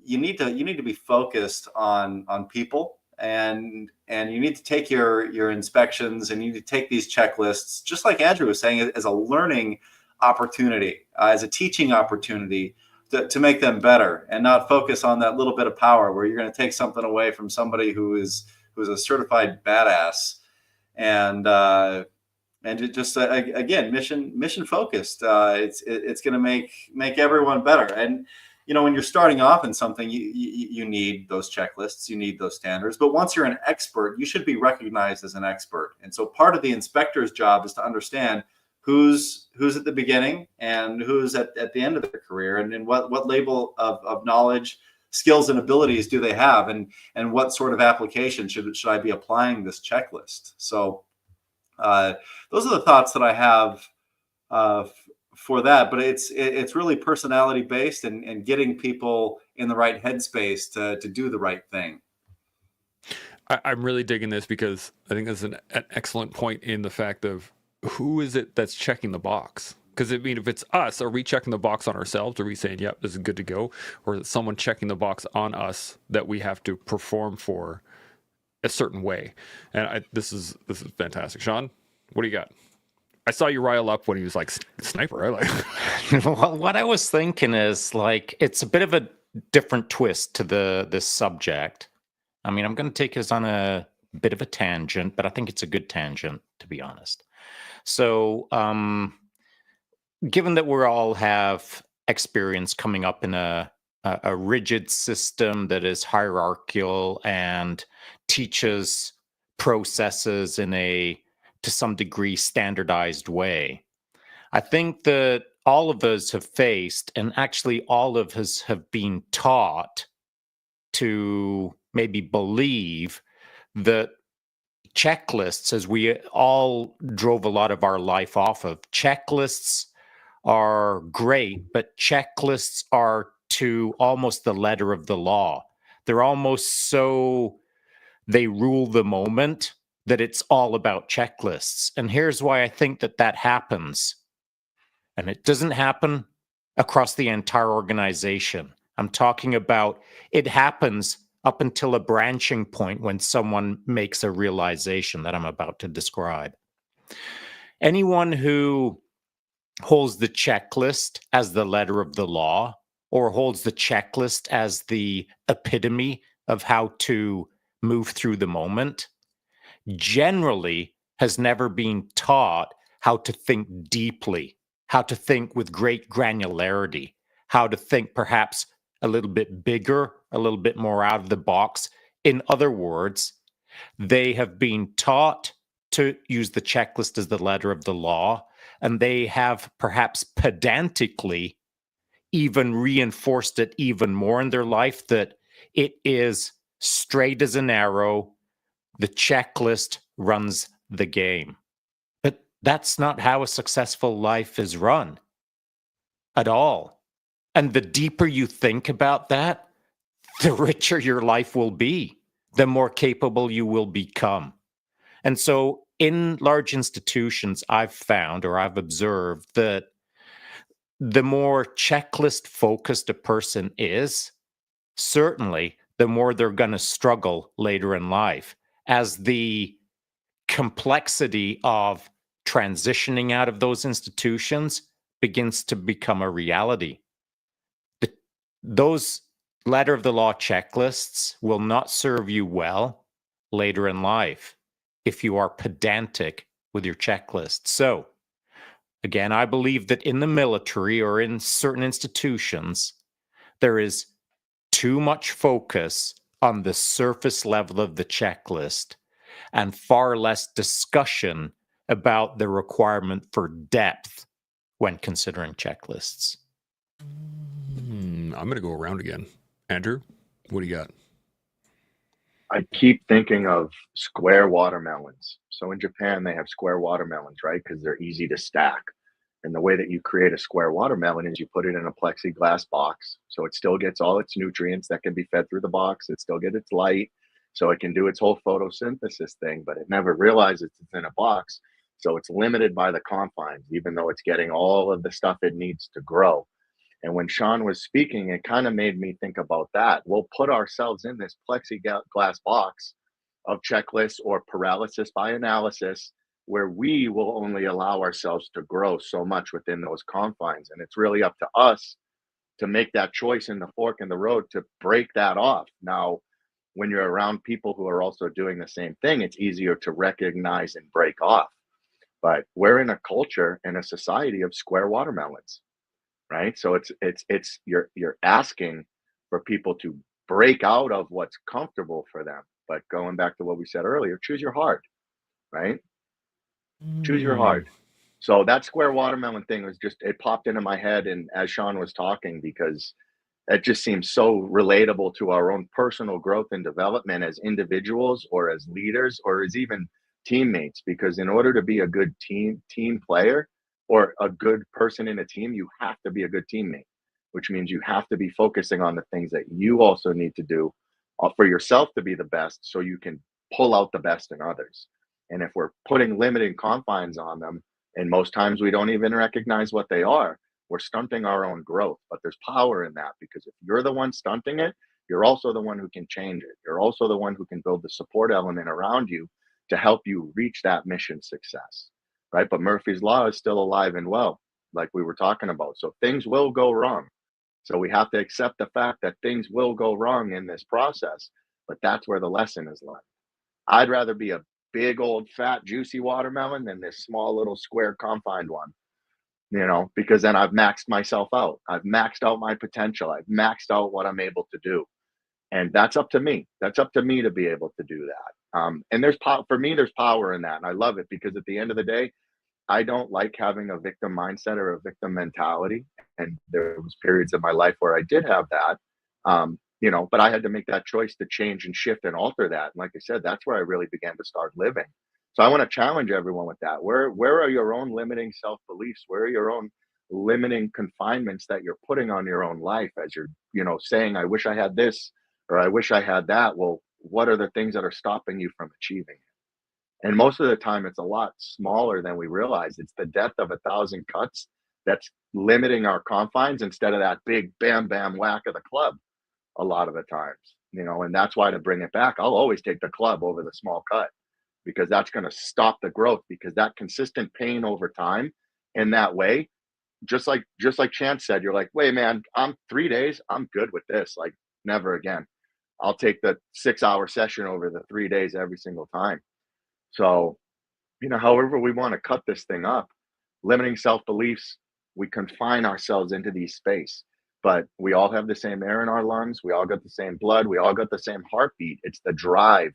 you need to be focused on people, and you need to take your inspections, and you need to take these checklists, just like Andrew was saying, as a learning opportunity, as a teaching opportunity to make them better, and not focus on that little bit of power where you're going to take something away from somebody who's a certified badass. And it just again, mission focused. It's going to make everyone better. And when you're starting off in something, you need those checklists, you need those standards. But once you're an expert, you should be recognized as an expert. And so part of the inspector's job is to understand who's at the beginning and who's at the end of their career, and what label of knowledge skills and abilities do they have, and what sort of application should I be applying this checklist? So those are the thoughts that I have for that. But it's really personality based, and getting people in the right headspace to do the right thing. I'm really digging this because I think that's an excellent point in the fact of who is it that's checking the box? Because I mean, if it's us, are we checking the box on ourselves? Are we saying, yep, this is good to go? Or is it someone checking the box on us that we have to perform for a certain way? And this is fantastic. Sean, what do you got? I saw you rile up when he was like, sniper. I like. Well, what I was thinking is like, it's a bit of a different twist to this subject. I mean, I'm going to take us on a bit of a tangent, but I think it's a good tangent, to be honest. So, given that we all have experience coming up in a rigid system that is hierarchical and teaches processes in a, to some degree, standardized way, I think that all of us have faced, and actually all of us have been taught to maybe believe that checklists, as we all drove a lot of our life off of, checklists are great, but checklists are to almost the letter of the law. They're almost so, they rule the moment that it's all about checklists. And here's why I think that happens. And it doesn't happen across the entire organization. I'm talking about it happens up until a branching point when someone makes a realization that I'm about to describe. Anyone who holds the checklist as the letter of the law, or holds the checklist as the epitome of how to move through the moment, generally has never been taught how to think deeply, how to think with great granularity, how to think perhaps a little bit bigger, a little bit more out of the box. In other words, they have been taught to use the checklist as the letter of the law, and they have perhaps pedantically even reinforced it even more in their life, that it is straight as an arrow. The checklist runs the game. But that's not how a successful life is run at all. And the deeper you think about that, the richer your life will be, the more capable you will become. And so in large institutions, I've found, or I've observed, that the more checklist focused a person is, certainly the more they're going to struggle later in life, as the complexity of transitioning out of those institutions begins to become a reality. Those letter of the law checklists will not serve you well later in life if you are pedantic with your checklist. So, again, I believe that in the military or in certain institutions, there is too much focus on the surface level of the checklist and far less discussion about the requirement for depth when considering checklists. I'm going to go around again. Andrew, what do you got? I keep thinking of square watermelons. So in Japan, they have square watermelons, right? Because they're easy to stack. And the way that you create a square watermelon is you put it in a plexiglass box. So it still gets all its nutrients that can be fed through the box. It still gets its light. So it can do its whole photosynthesis thing, but it never realizes it's in a box. So it's limited by the confines, even though it's getting all of the stuff it needs to grow. And when Sean was speaking, it kind of made me think about that. We'll put ourselves in this plexiglass box of checklists or paralysis by analysis, where we will only allow ourselves to grow so much within those confines. And it's really up to us to make that choice in the fork in the road to break that off. Now, when you're around people who are also doing the same thing, it's easier to recognize and break off. But we're in a culture and a society of square watermelons. Right. So it's you're asking for people to break out of what's comfortable for them. But going back to what we said earlier, choose your heart, right? Choose your heart. So that square watermelon thing was just, it popped into my head. And as Sean was talking, because That just seems so relatable to our own personal growth and development as individuals or as leaders or as even teammates. Because in order to be a good team player or a good person in a team, you have to be a good teammate, which means you have to be focusing on the things that you also need to do for yourself to be the best so you can pull out the best in others. And if we're putting limiting confines on them, and most times we don't even recognize what they are, we're stunting our own growth. But there's power in that, because if you're the one stunting it, you're also the one who can change it. You're also the one who can build the support element around you to help you reach that mission success, right? But Murphy's Law is still alive and well, like we were talking about. So things will go wrong. So we have to accept the fact that things will go wrong in this process, but that's where the lesson is learned. I'd rather be a big old fat juicy watermelon than this small little square confined one, because then I've maxed myself out. I've maxed out my potential. I've maxed out what I'm able to do. And that's up to me. That's up to me to be able to do that. And there's for me, there's power in that. And I love it, because at the end of the day, I don't like having a victim mindset or a victim mentality. And there was periods of my life where I did have that, but I had to make that choice to change and shift and alter that. And like I said, that's where I really began to start living. So I want to challenge everyone with that. Where are your own limiting self-beliefs? Where are your own limiting confinements that you're putting on your own life as you're, saying, I wish I had this, or I wish I had that? Well, what are the things that are stopping you from achieving it? And most of the time, it's a lot smaller than we realize. It's the death of 1,000 cuts that's limiting our confines instead of that big bam, bam, whack of the club a lot of the times, and that's why, to bring it back, I'll always take the club over the small cut, because that's going to stop the growth, because that consistent pain over time in that way, just like Chance said, you're like, wait, man, I'm 3 days. I'm good with this. Like, never again. I'll take the 6-hour session over the 3 days every single time. So, however we want to cut this thing up, limiting self-beliefs, we confine ourselves into these space, but we all have the same air in our lungs. We all got the same blood. We all got the same heartbeat. It's the drive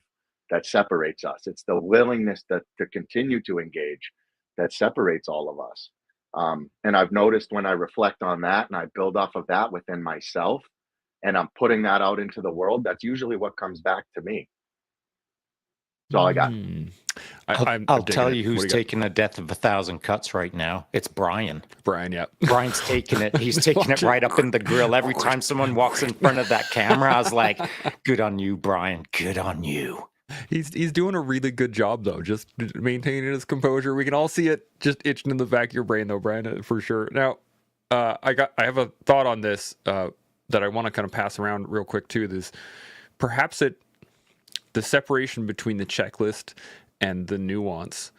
that separates us. It's the willingness to continue to engage that separates all of us. And I've noticed when I reflect on that and I build off of that within myself, and I'm putting that out into the world, that's usually what comes back to me. That's all I got. I'll tell you who's taking a death of 1,000 cuts right now. It's Brian. Yeah. Brian's taking it. He's taking it right up in the grill. Every time someone walks in front of that camera, I was like, good on you, Brian. Good on you. He's doing a really good job, though, just maintaining his composure. We can all see it just itching in the back of your brain, though, Brian, for sure. Now, I have a thought on this that I want to kind of pass around real quick, too. This perhaps the separation between the checklist and the nuance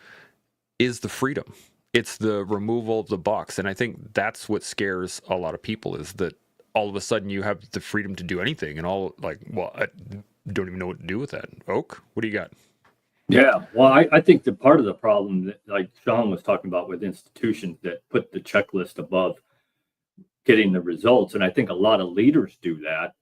is the freedom. It's the removal of the box. And I think that's what scares a lot of people, is that all of a sudden you have the freedom to do anything, and I don't even know what to do with that. Oak, what do you got? Yeah, well, I think the part of the problem that, like Sean was talking about, with institutions that put the checklist above getting the results, and I think a lot of leaders do that,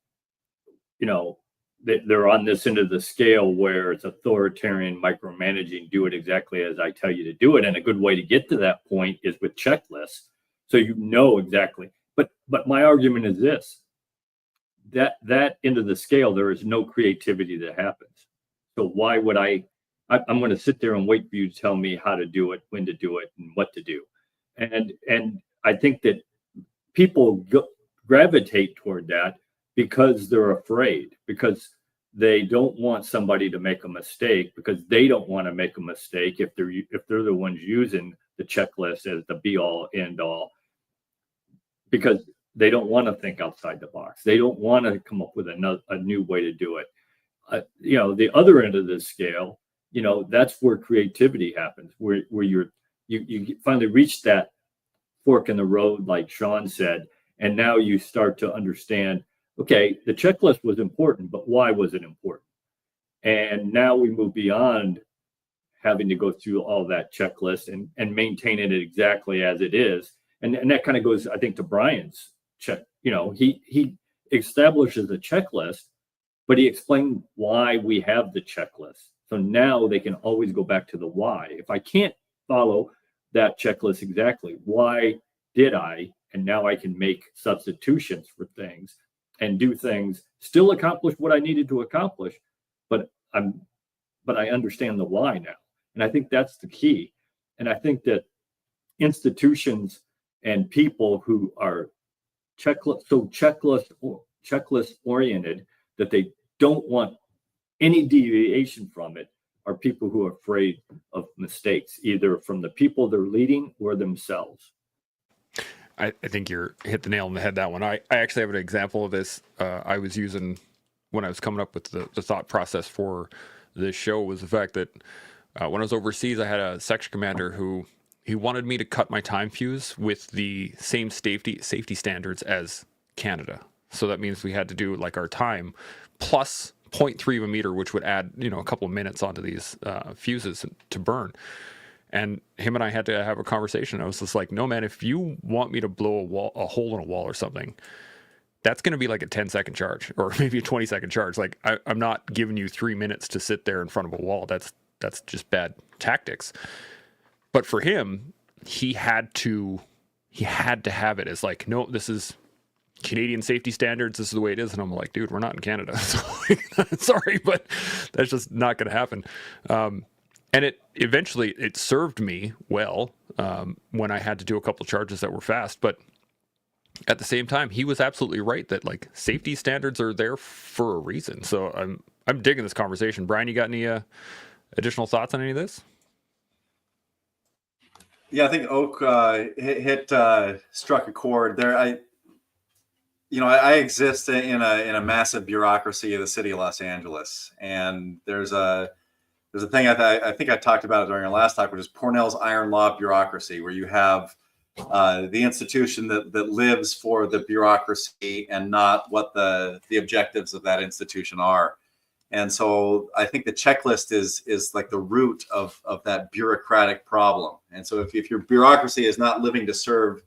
they're on this end of the scale where it's authoritarian, micromanaging, do it exactly as I tell you to do it. And a good way to get to that point is with checklists. So exactly. But my argument is this, that end of the scale, there is no creativity that happens. So why would I'm going to sit there and wait for you to tell me how to do it, when to do it, and what to do. And I think that people gravitate toward that because they're afraid, because they don't want somebody to make a mistake, because they don't want to make a mistake if they're the ones using the checklist as the be all end all, because they don't want to think outside the box. They don't want to come up with a new way to do it. The other end of the scale, that's where creativity happens, where you finally reach that fork in the road, like Sean said, and now you start to understand, okay, the checklist was important, but why was it important? And now we move beyond having to go through all that checklist and maintain it exactly as it is. And that kind of goes, I think, to Brian's check. He establishes a checklist, but he explained why we have the checklist. So now they can always go back to the why. If I can't follow that checklist exactly, why did I? And now I can make substitutions for things. and do things, still accomplish what I needed to accomplish, but I understand the why now. And I think that's the key. And I think that institutions and people who are checklist oriented, that they don't want any deviation from it, are people who are afraid of mistakes, either from the people they're leading or themselves. I think you're hit the nail on the head, that one. I actually have an example of this I was using when I was coming up with the thought process for this show, was the fact that when I was overseas, I had a section commander who he wanted me to cut my time fuse with the same safety standards as Canada. So that means we had to do like our time plus 0.3 of a meter, which would add, a couple of minutes onto these fuses to burn. And him and I had to have a conversation. I was just like, no, man, if you want me to blow a hole in a wall or something, that's going to be like a 10-second charge or maybe a 20-second charge. Like I'm not giving you 3 minutes to sit there in front of a wall. That's just bad tactics. But for him, he had to have it as like, no, this is Canadian safety standards. This is the way it is. And I'm like, dude, we're not in Canada. So, sorry, but that's just not going to happen. And it eventually served me well when I had to do a couple of charges that were fast. But at the same time, he was absolutely right that like safety standards are there for a reason. So I'm digging this conversation. Brian, you got any additional thoughts on any of this? Yeah, I think Oak struck a chord there. I exist in a massive bureaucracy of the city of Los Angeles, and there's a thing I think I talked about it during our last talk, which is Pornell's iron law bureaucracy, where you have the institution that lives for the bureaucracy and not what the objectives of that institution are. And so I think the checklist is like the root of that bureaucratic problem. And so if your bureaucracy is not living to serve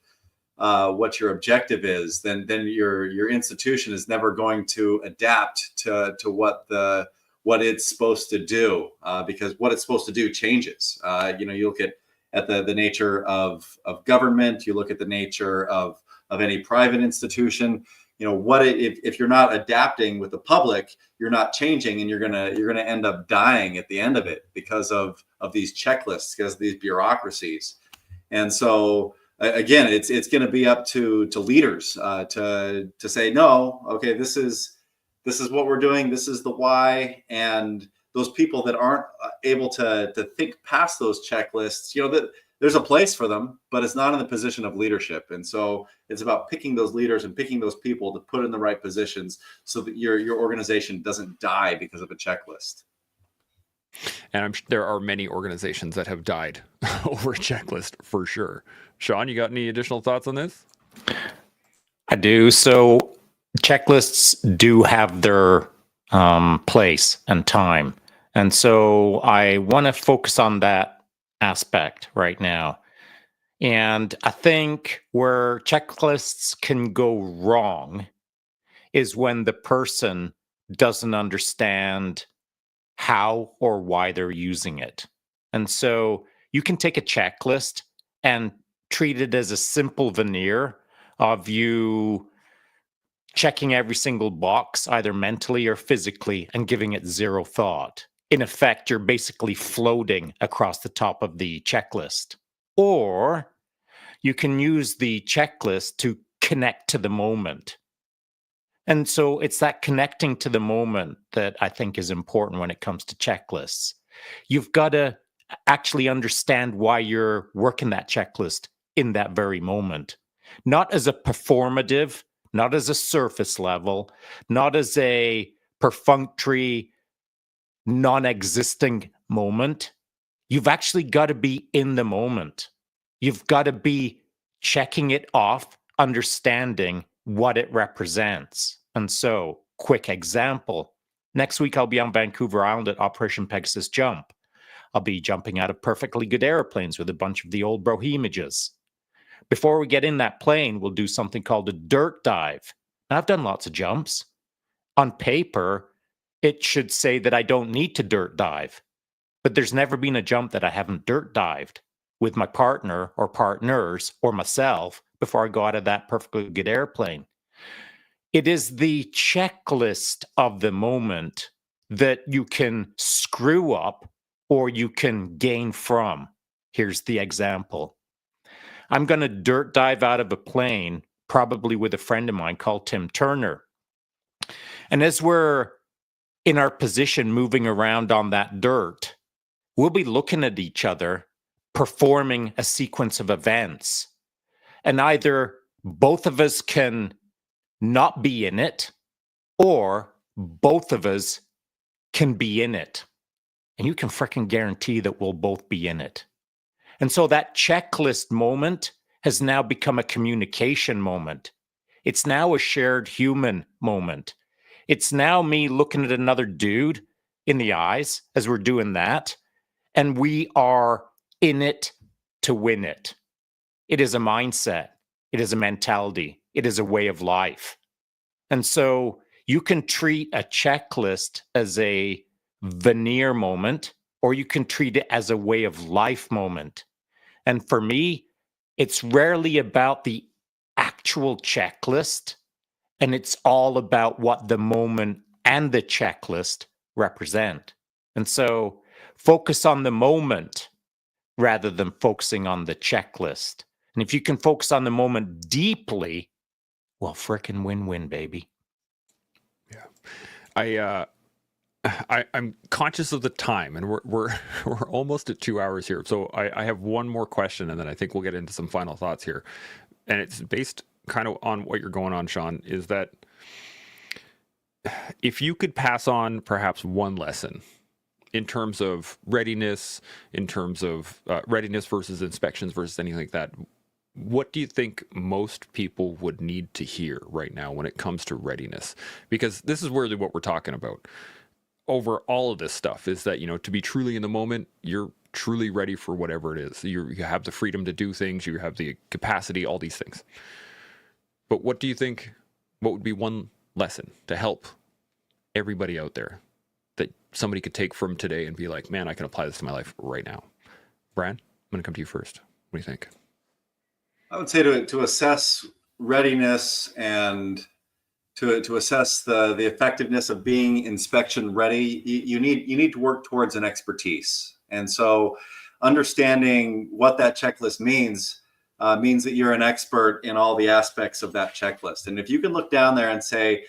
what your objective is, then your institution is never going to adapt to what it's supposed to do, because what it's supposed to do changes. You look at the nature of government, you look at the nature of any private institution. If you're not adapting with the public, you're not changing, and you're gonna end up dying at the end of it because of these checklists, because of these bureaucracies. And so again, it's going to be up to leaders to say, no, okay, this is what we're doing, this is the why. And those people that aren't able to think past those checklists, that there's a place for them, but it's not in the position of leadership. And so it's about picking those leaders and picking those people to put in the right positions so that your organization doesn't die because of a checklist. And there are many organizations that have died over a checklist for sure. Sean, you got any additional thoughts on this? I do. So checklists do have their place and time. And so I want to focus on that aspect right now. And I think where checklists can go wrong is when the person doesn't understand how or why they're using it. And so you can take a checklist and treat it as a simple veneer of you checking every single box, either mentally or physically, and giving it zero thought. In effect, you're basically floating across the top of the checklist. Or you can use the checklist to connect to the moment. And so it's that connecting to the moment that I think is important when it comes to checklists. You've got to actually understand why you're working that checklist in that very moment. Not as a performative, not as a surface level, not as a perfunctory, non-existing moment. You've actually got to be in the moment. You've got to be checking it off, understanding what it represents. And so, quick example. Next week, I'll be on Vancouver Island at Operation Pegasus Jump. I'll be jumping out of perfectly good airplanes with a bunch of the old bro images. Before we get in that plane, we'll do something called a dirt dive. Now, I've done lots of jumps. On paper, it should say that I don't need to dirt dive. But there's never been a jump that I haven't dirt dived with my partner or partners or myself before I go out of that perfectly good airplane. It is the checklist of the moment that you can screw up or you can gain from. Here's the example. I'm going to dirt dive out of a plane, probably with a friend of mine called Tim Turner. And as we're in our position moving around on that dirt, we'll be looking at each other, performing a sequence of events. And either both of us can not be in it, or both of us can be in it. And you can freaking guarantee that we'll both be in it. And so that checklist moment has now become a communication moment. It's now a shared human moment. It's now me looking at another dude in the eyes as we're doing that. And we are in it to win it. It is a mindset. It is a mentality. It is a way of life. And so you can treat a checklist as a veneer moment, or you can treat it as a way of life moment. And for me, it's rarely about the actual checklist, and it's all about what the moment and the checklist represent. And so focus on the moment rather than focusing on the checklist. And if you can focus on the moment deeply, well, frickin' win-win, baby. Yeah. I'm conscious of the time, and we're almost at 2 hours here. So I have one more question, and then I think we'll get into some final thoughts here. And it's based kind of on what you're going on, Sean, is that if you could pass on perhaps one lesson in terms of readiness, in terms of readiness versus inspections versus anything like that, what do you think most people would need to hear right now when it comes to readiness? Because this is really what we're talking about over all of this stuff, is that, you know, to be truly in the moment, you're truly ready for whatever it is. You have the freedom to do things, you have the capacity, all these things. But what do you think, what would be one lesson to help everybody out there that somebody could take from today and be like, man, I can apply this to my life right now? Brian, I'm going to come to you first. What do you think? I would say to assess readiness and to assess the effectiveness of being inspection ready, you need to work towards an expertise. And so understanding what that checklist means means that you're an expert in all the aspects of that checklist. And if you can look down there and say,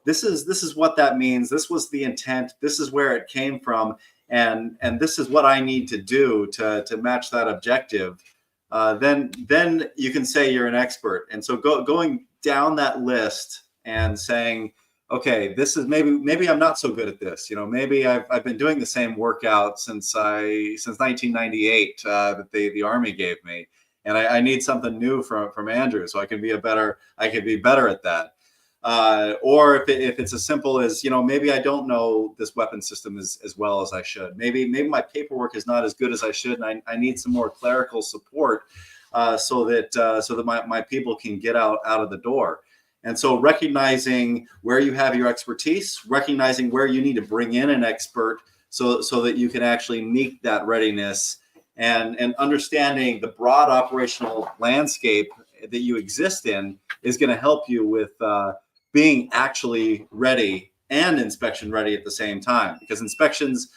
this is what that means, this was the intent, this is where it came from, and this is what I need to do to match that objective, then you can say you're an expert. And so going down that list and saying, okay, this is maybe I'm not so good at this. You know, maybe I've been doing the same workout since 1998 that the Army gave me, and I need something new from Andrew, so I can be better at that. Or if it's as simple as, you know, maybe I don't know this weapon system as well as I should. Maybe my paperwork is not as good as I should, and I need some more clerical support so that my people can get out of the door. And so recognizing where you have your expertise, recognizing where you need to bring in an expert so that you can actually meet that readiness, and understanding the broad operational landscape that you exist in is going to help you with being actually ready and inspection ready at the same time, because inspections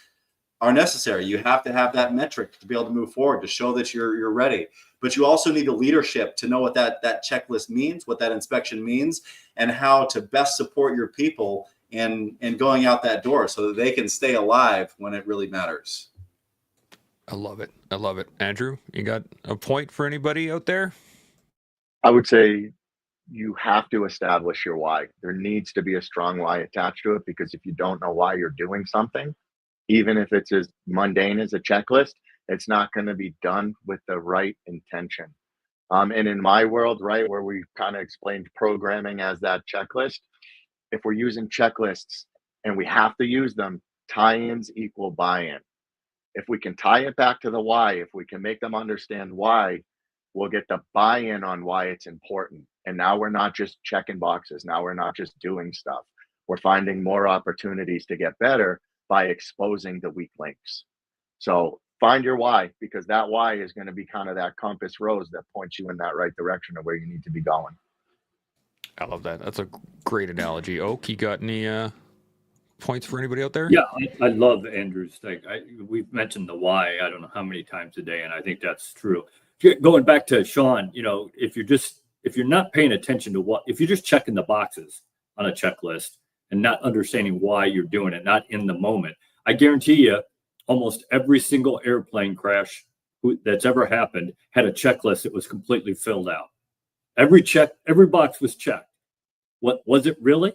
are necessary. You have to have that metric to be able to move forward, to show that you're ready. But you also need the leadership to know what that checklist means, what that inspection means, and how to best support your people in going out that door so that they can stay alive when it really matters. I love it. I love it. Andrew, you got a point for anybody out there? I would say you have to establish your why. There needs to be a strong why attached to it, because if you don't know why you're doing something, even if it's as mundane as a checklist, it's not going to be done with the right intention. And in my world, right, where we kind of explained programming as that checklist, if we're using checklists and we have to use them, tie-ins equal buy-in. If we can tie it back to the why, if we can make them understand why, we'll get the buy-in on why it's important. And now we're not just checking boxes. Now we're not just doing stuff. We're finding more opportunities to get better by exposing the weak links. So find your why, because that why is going to be kind of that compass rose that points you in that right direction of where you need to be going. I love that. That's a great analogy. Oak, you got any points for anybody out there? Yeah, I love Andrew's thing. We've mentioned the why, I don't know how many times a day, and I think that's true. Going back to Sean, if you're not paying attention to if you're just checking the boxes on a checklist and not understanding why you're doing it, not in the moment, I guarantee you almost every single airplane crash that's ever happened had a checklist that was completely filled out. Every box was checked. What was it really?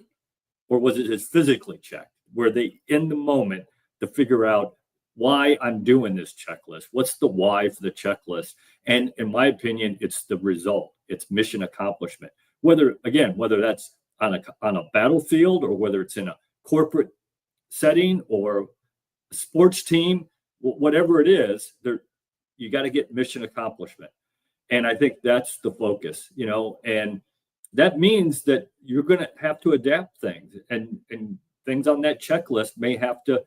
Or was it just physically checked? Were they in the moment to figure out why I'm doing this checklist? What's the why for the checklist? And in my opinion, it's the result. It's mission accomplishment. Whether that's on a battlefield or whether it's in a corporate setting or a sports team, whatever it is, you got to get mission accomplishment. And I think that's the focus, and that means that you're going to have to adapt things, and things on that checklist may have to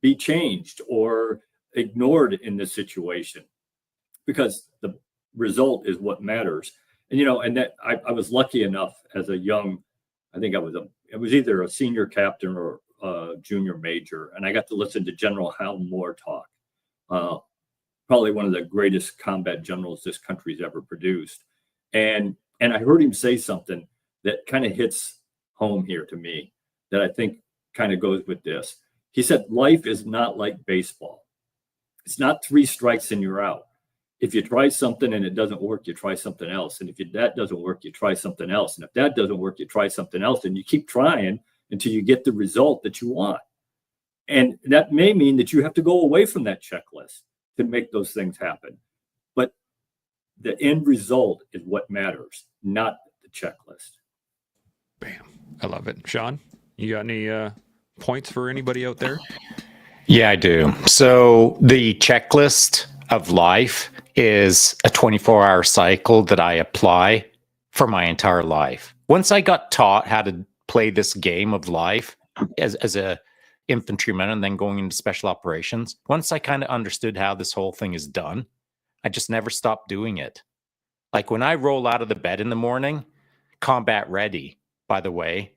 be changed or ignored in this situation because the result is what matters. And that I was lucky enough as a young, I think it was either a senior captain or a junior major, and I got to listen to General Hal Moore talk. Probably one of the greatest combat generals this country's ever produced. And I heard him say something that kind of hits home here to me that I think kind of goes with this. He said, life is not like baseball. It's not 3 strikes and you're out. If you try something and it doesn't work, you try something else. And if that doesn't work, you try something else. And if that doesn't work, you try something else. And you keep trying until you get the result that you want. And that may mean that you have to go away from that checklist to make those things happen. But the end result is what matters, not the checklist. Bam. I love it. Sean, you got any points for anybody out there? Yeah, I do. So the checklist of life is a 24-hour cycle that I apply for my entire life. Once I got taught how to play this game of life as a infantryman and then going into special operations, once I kind of understood how this whole thing is done, I just never stopped doing it. Like when I roll out of the bed in the morning, combat ready, by the way.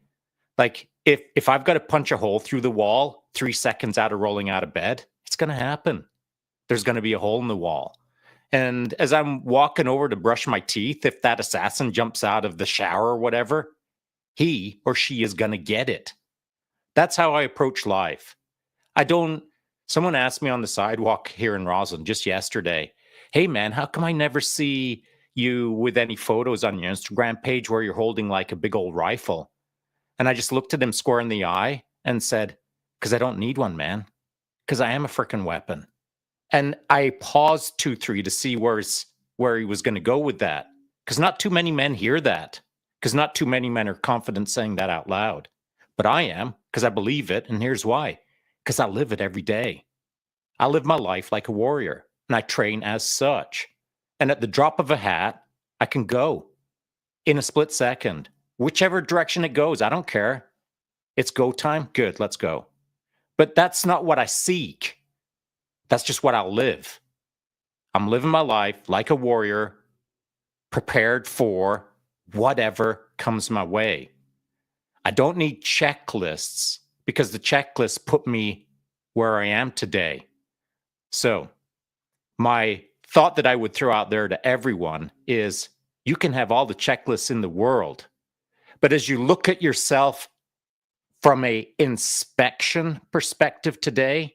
Like if I've got to punch a hole through the wall 3 seconds out of rolling out of bed, it's going to happen. There's going to be a hole in the wall. And as I'm walking over to brush my teeth, if that assassin jumps out of the shower or whatever, he or she is going to get it. That's how I approach life. Someone asked me on the sidewalk here in Roslyn just yesterday, hey man, how come I never see you with any photos on your Instagram page where you're holding like a big old rifle? And I just looked at him square in the eye and said, because I don't need one, man. Because I am a freaking weapon. And I paused 2-3 to see where he was going to go with that. Because not too many men hear that. Because not too many men are confident saying that out loud. But I am, because I believe it. And here's why. Because I live it every day. I live my life like a warrior. And I train as such. And at the drop of a hat, I can go in a split second. Whichever direction it goes, I don't care. It's go time. Good, let's go. But that's not what I seek. That's just what I'll live. I'm living my life like a warrior, prepared for whatever comes my way. I don't need checklists because the checklists put me where I am today. So my thought that I would throw out there to everyone is you can have all the checklists in the world, but as you look at yourself from a inspection perspective today,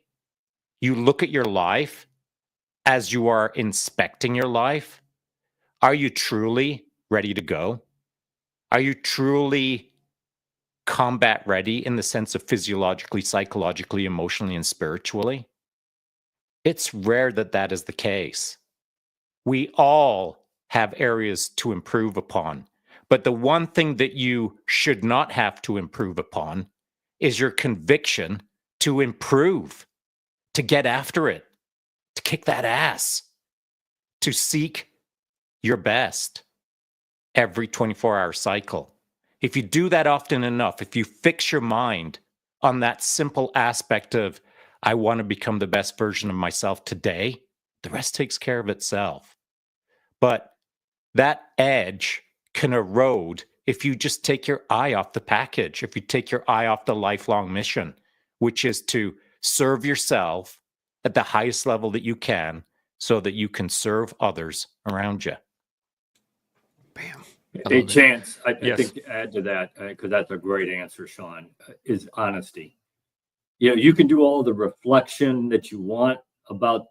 you look at your life as you are inspecting your life. Are you truly ready to go? Are you truly combat ready in the sense of physiologically, psychologically, emotionally, and spiritually? It's rare that that is the case. We all have areas to improve upon, but the one thing that you should not have to improve upon is your conviction to improve, to get after it, to kick that ass, to seek your best every 24-hour cycle. If you do that often enough, if you fix your mind on that simple aspect of, I want to become the best version of myself today, the rest takes care of itself. But that edge can erode if you just take your eye off the package, if you take your eye off the lifelong mission, which is to serve yourself at the highest level that you can so that you can serve others around you. Bam. A chance, I Yes. think to add to that, because that's a great answer, Sean, is honesty. You know, you can do all the reflection that you want about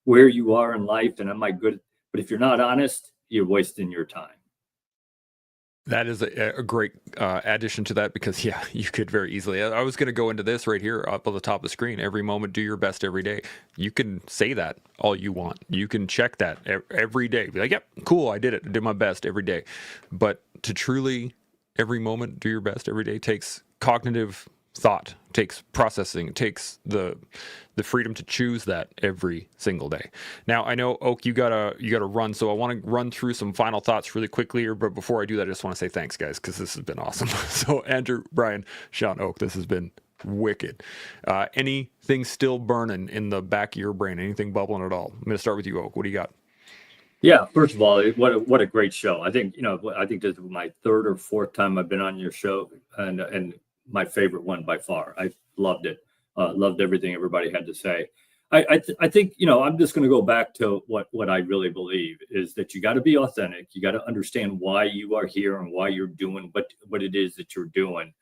where you are in life and am I good, but if you're not honest, you're wasting your time. That is a great addition to that, because yeah, you could very easily. I was going to go into this right here up on the top of the screen. Every moment, do your best every day. You can say that all you want. You can check that every day. Be like, yep, cool, I did it. I did my best every day. But to truly every moment, do your best every day takes cognitive thought, takes processing, it takes the freedom to choose that every single day. Now I know, Oak, you gotta run, so I want to run through some final thoughts really quickly here, but before I do that, I just want to say thanks, guys, because this has been awesome. So Andrew, Brian, Sean, Oak, this has been wicked. Anything still burning in the back of your brain? Anything bubbling at all? I'm gonna start with you, Oak. What do you got? Yeah, first of all, what a great show. I think, I think this is my third or fourth time I've been on your show, and my favorite one by far. I loved it. Loved everything everybody had to say. I think, I'm just going to go back to what I really believe is that you got to be authentic. You got to understand why you are here and why you're doing what it is that you're doing,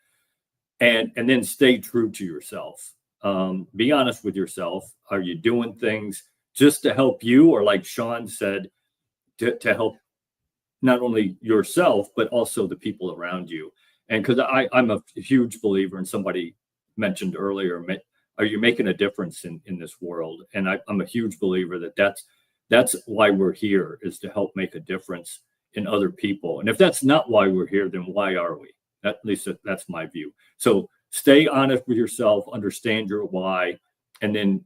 and then stay true to yourself. Be honest with yourself. Are you doing things just to help you, or like Sean said, to help not only yourself but also the people around you? And because I'm a huge believer, and somebody mentioned earlier, are you making a difference in this world? And I'm a huge believer that's why we're here, is to help make a difference in other people. And if that's not why we're here, then why are we? At least that's my view. So stay honest with yourself, understand your why, and then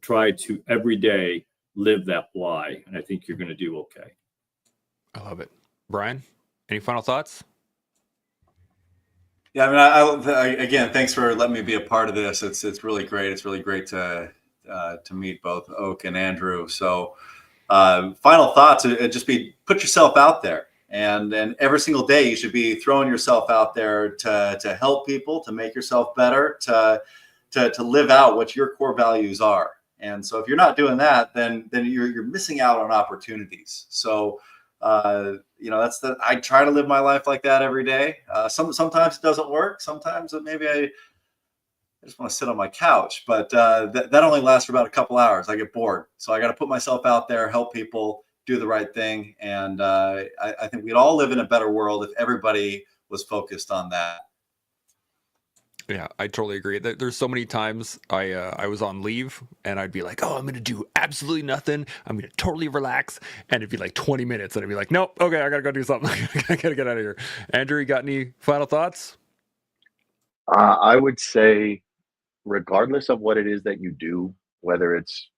try to every day live that why. And I think you're going to do okay. I love it. Brian, any final thoughts? Yeah, I again, thanks for letting me be a part of this. It's really great. It's really great to meet both Oak and Andrew. So, final thoughts would just be put yourself out there, and every single day you should be throwing yourself out there to help people, to make yourself better, to live out what your core values are. And so, if you're not doing that, then you're missing out on opportunities. So. I try to live my life like that every day. Sometimes it doesn't work. Sometimes maybe I just want to sit on my couch, but that only lasts for about a couple hours. I get bored. So I got to put myself out there, help people, do the right thing. And I think we'd all live in a better world if everybody was focused on that. Yeah, I totally agree. There's so many times I was on leave and I'd be like, oh, I'm going to do absolutely nothing. I'm going to totally relax. And it'd be like 20 minutes and I'd be like, nope, okay, I got to go do something. I got to get out of here. Andrew, you got any final thoughts? I would say, regardless of what it is that you do, whether it's,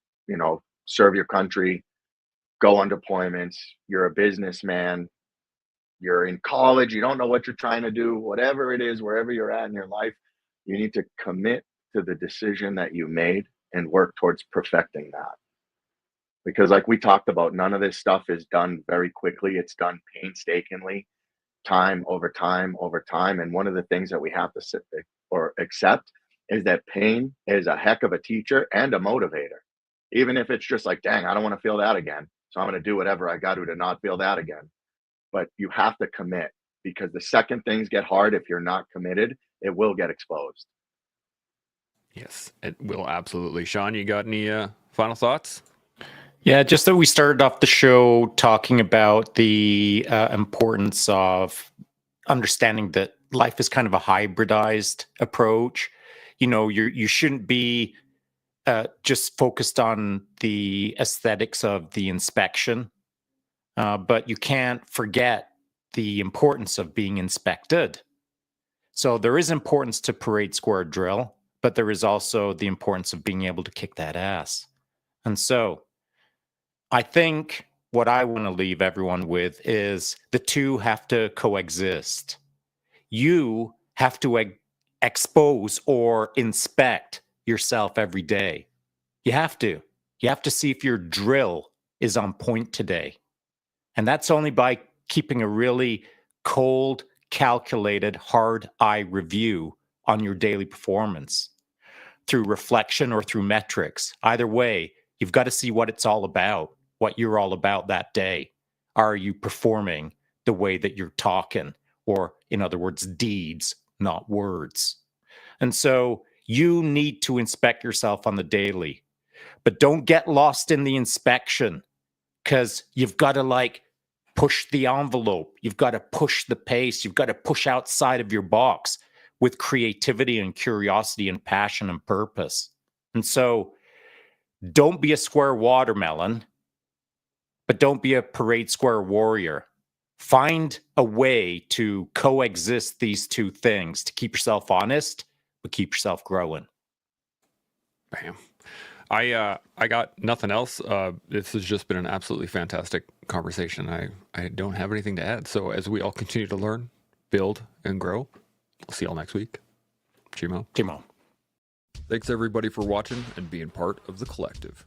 serve your country, go on deployments, you're a businessman, you're in college, you don't know what you're trying to do, whatever it is, wherever you're at in your life, you need to commit to the decision that you made and work towards perfecting that. Because like we talked about, none of this stuff is done very quickly. It's done painstakingly, time over time over time. And one of the things that we have to sit or accept is that pain is a heck of a teacher and a motivator. Even if it's just like, dang, I don't want to feel that again. So I'm going to do whatever I got to not feel that again. But you have to commit, because the second things get hard, if you're not committed, it will get exposed. Yes, it will absolutely. Sean, you got any final thoughts? Yeah, just that we started off the show talking about the importance of understanding that life is kind of a hybridized approach. You shouldn't be just focused on the aesthetics of the inspection, but you can't forget the importance of being inspected. So there is importance to parade square drill, but there is also the importance of being able to kick that ass. And so I think what I want to leave everyone with is the two have to coexist. You have to expose or inspect yourself every day. You have to. You have to see if your drill is on point today. And that's only by keeping a really cold, calculated, hard eye review on your daily performance through reflection or through metrics. Either way, you've got to see what it's all about, what you're all about that day. Are you performing the way that you're talking? Or, in other words, deeds, not words. And so you need to inspect yourself on the daily, but don't get lost in the inspection, because you've got to push the envelope. You've got to push the pace. You've got to push outside of your box with creativity and curiosity and passion and purpose. And so don't be a square watermelon, but don't be a parade square warrior. Find a way to coexist these two things to keep yourself honest, but keep yourself growing. Bam. I got nothing else. This has just been an absolutely fantastic conversation. I don't have anything to add. So as we all continue to learn, build, and grow, we'll see y'all next week. Chimo. Chimo. Thanks everybody for watching and being part of the collective.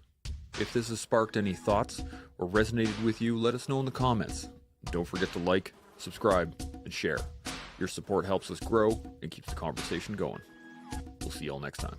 If this has sparked any thoughts or resonated with you, let us know in the comments. Don't forget to like, subscribe, and share. Your support helps us grow and keeps the conversation going. We'll see y'all next time.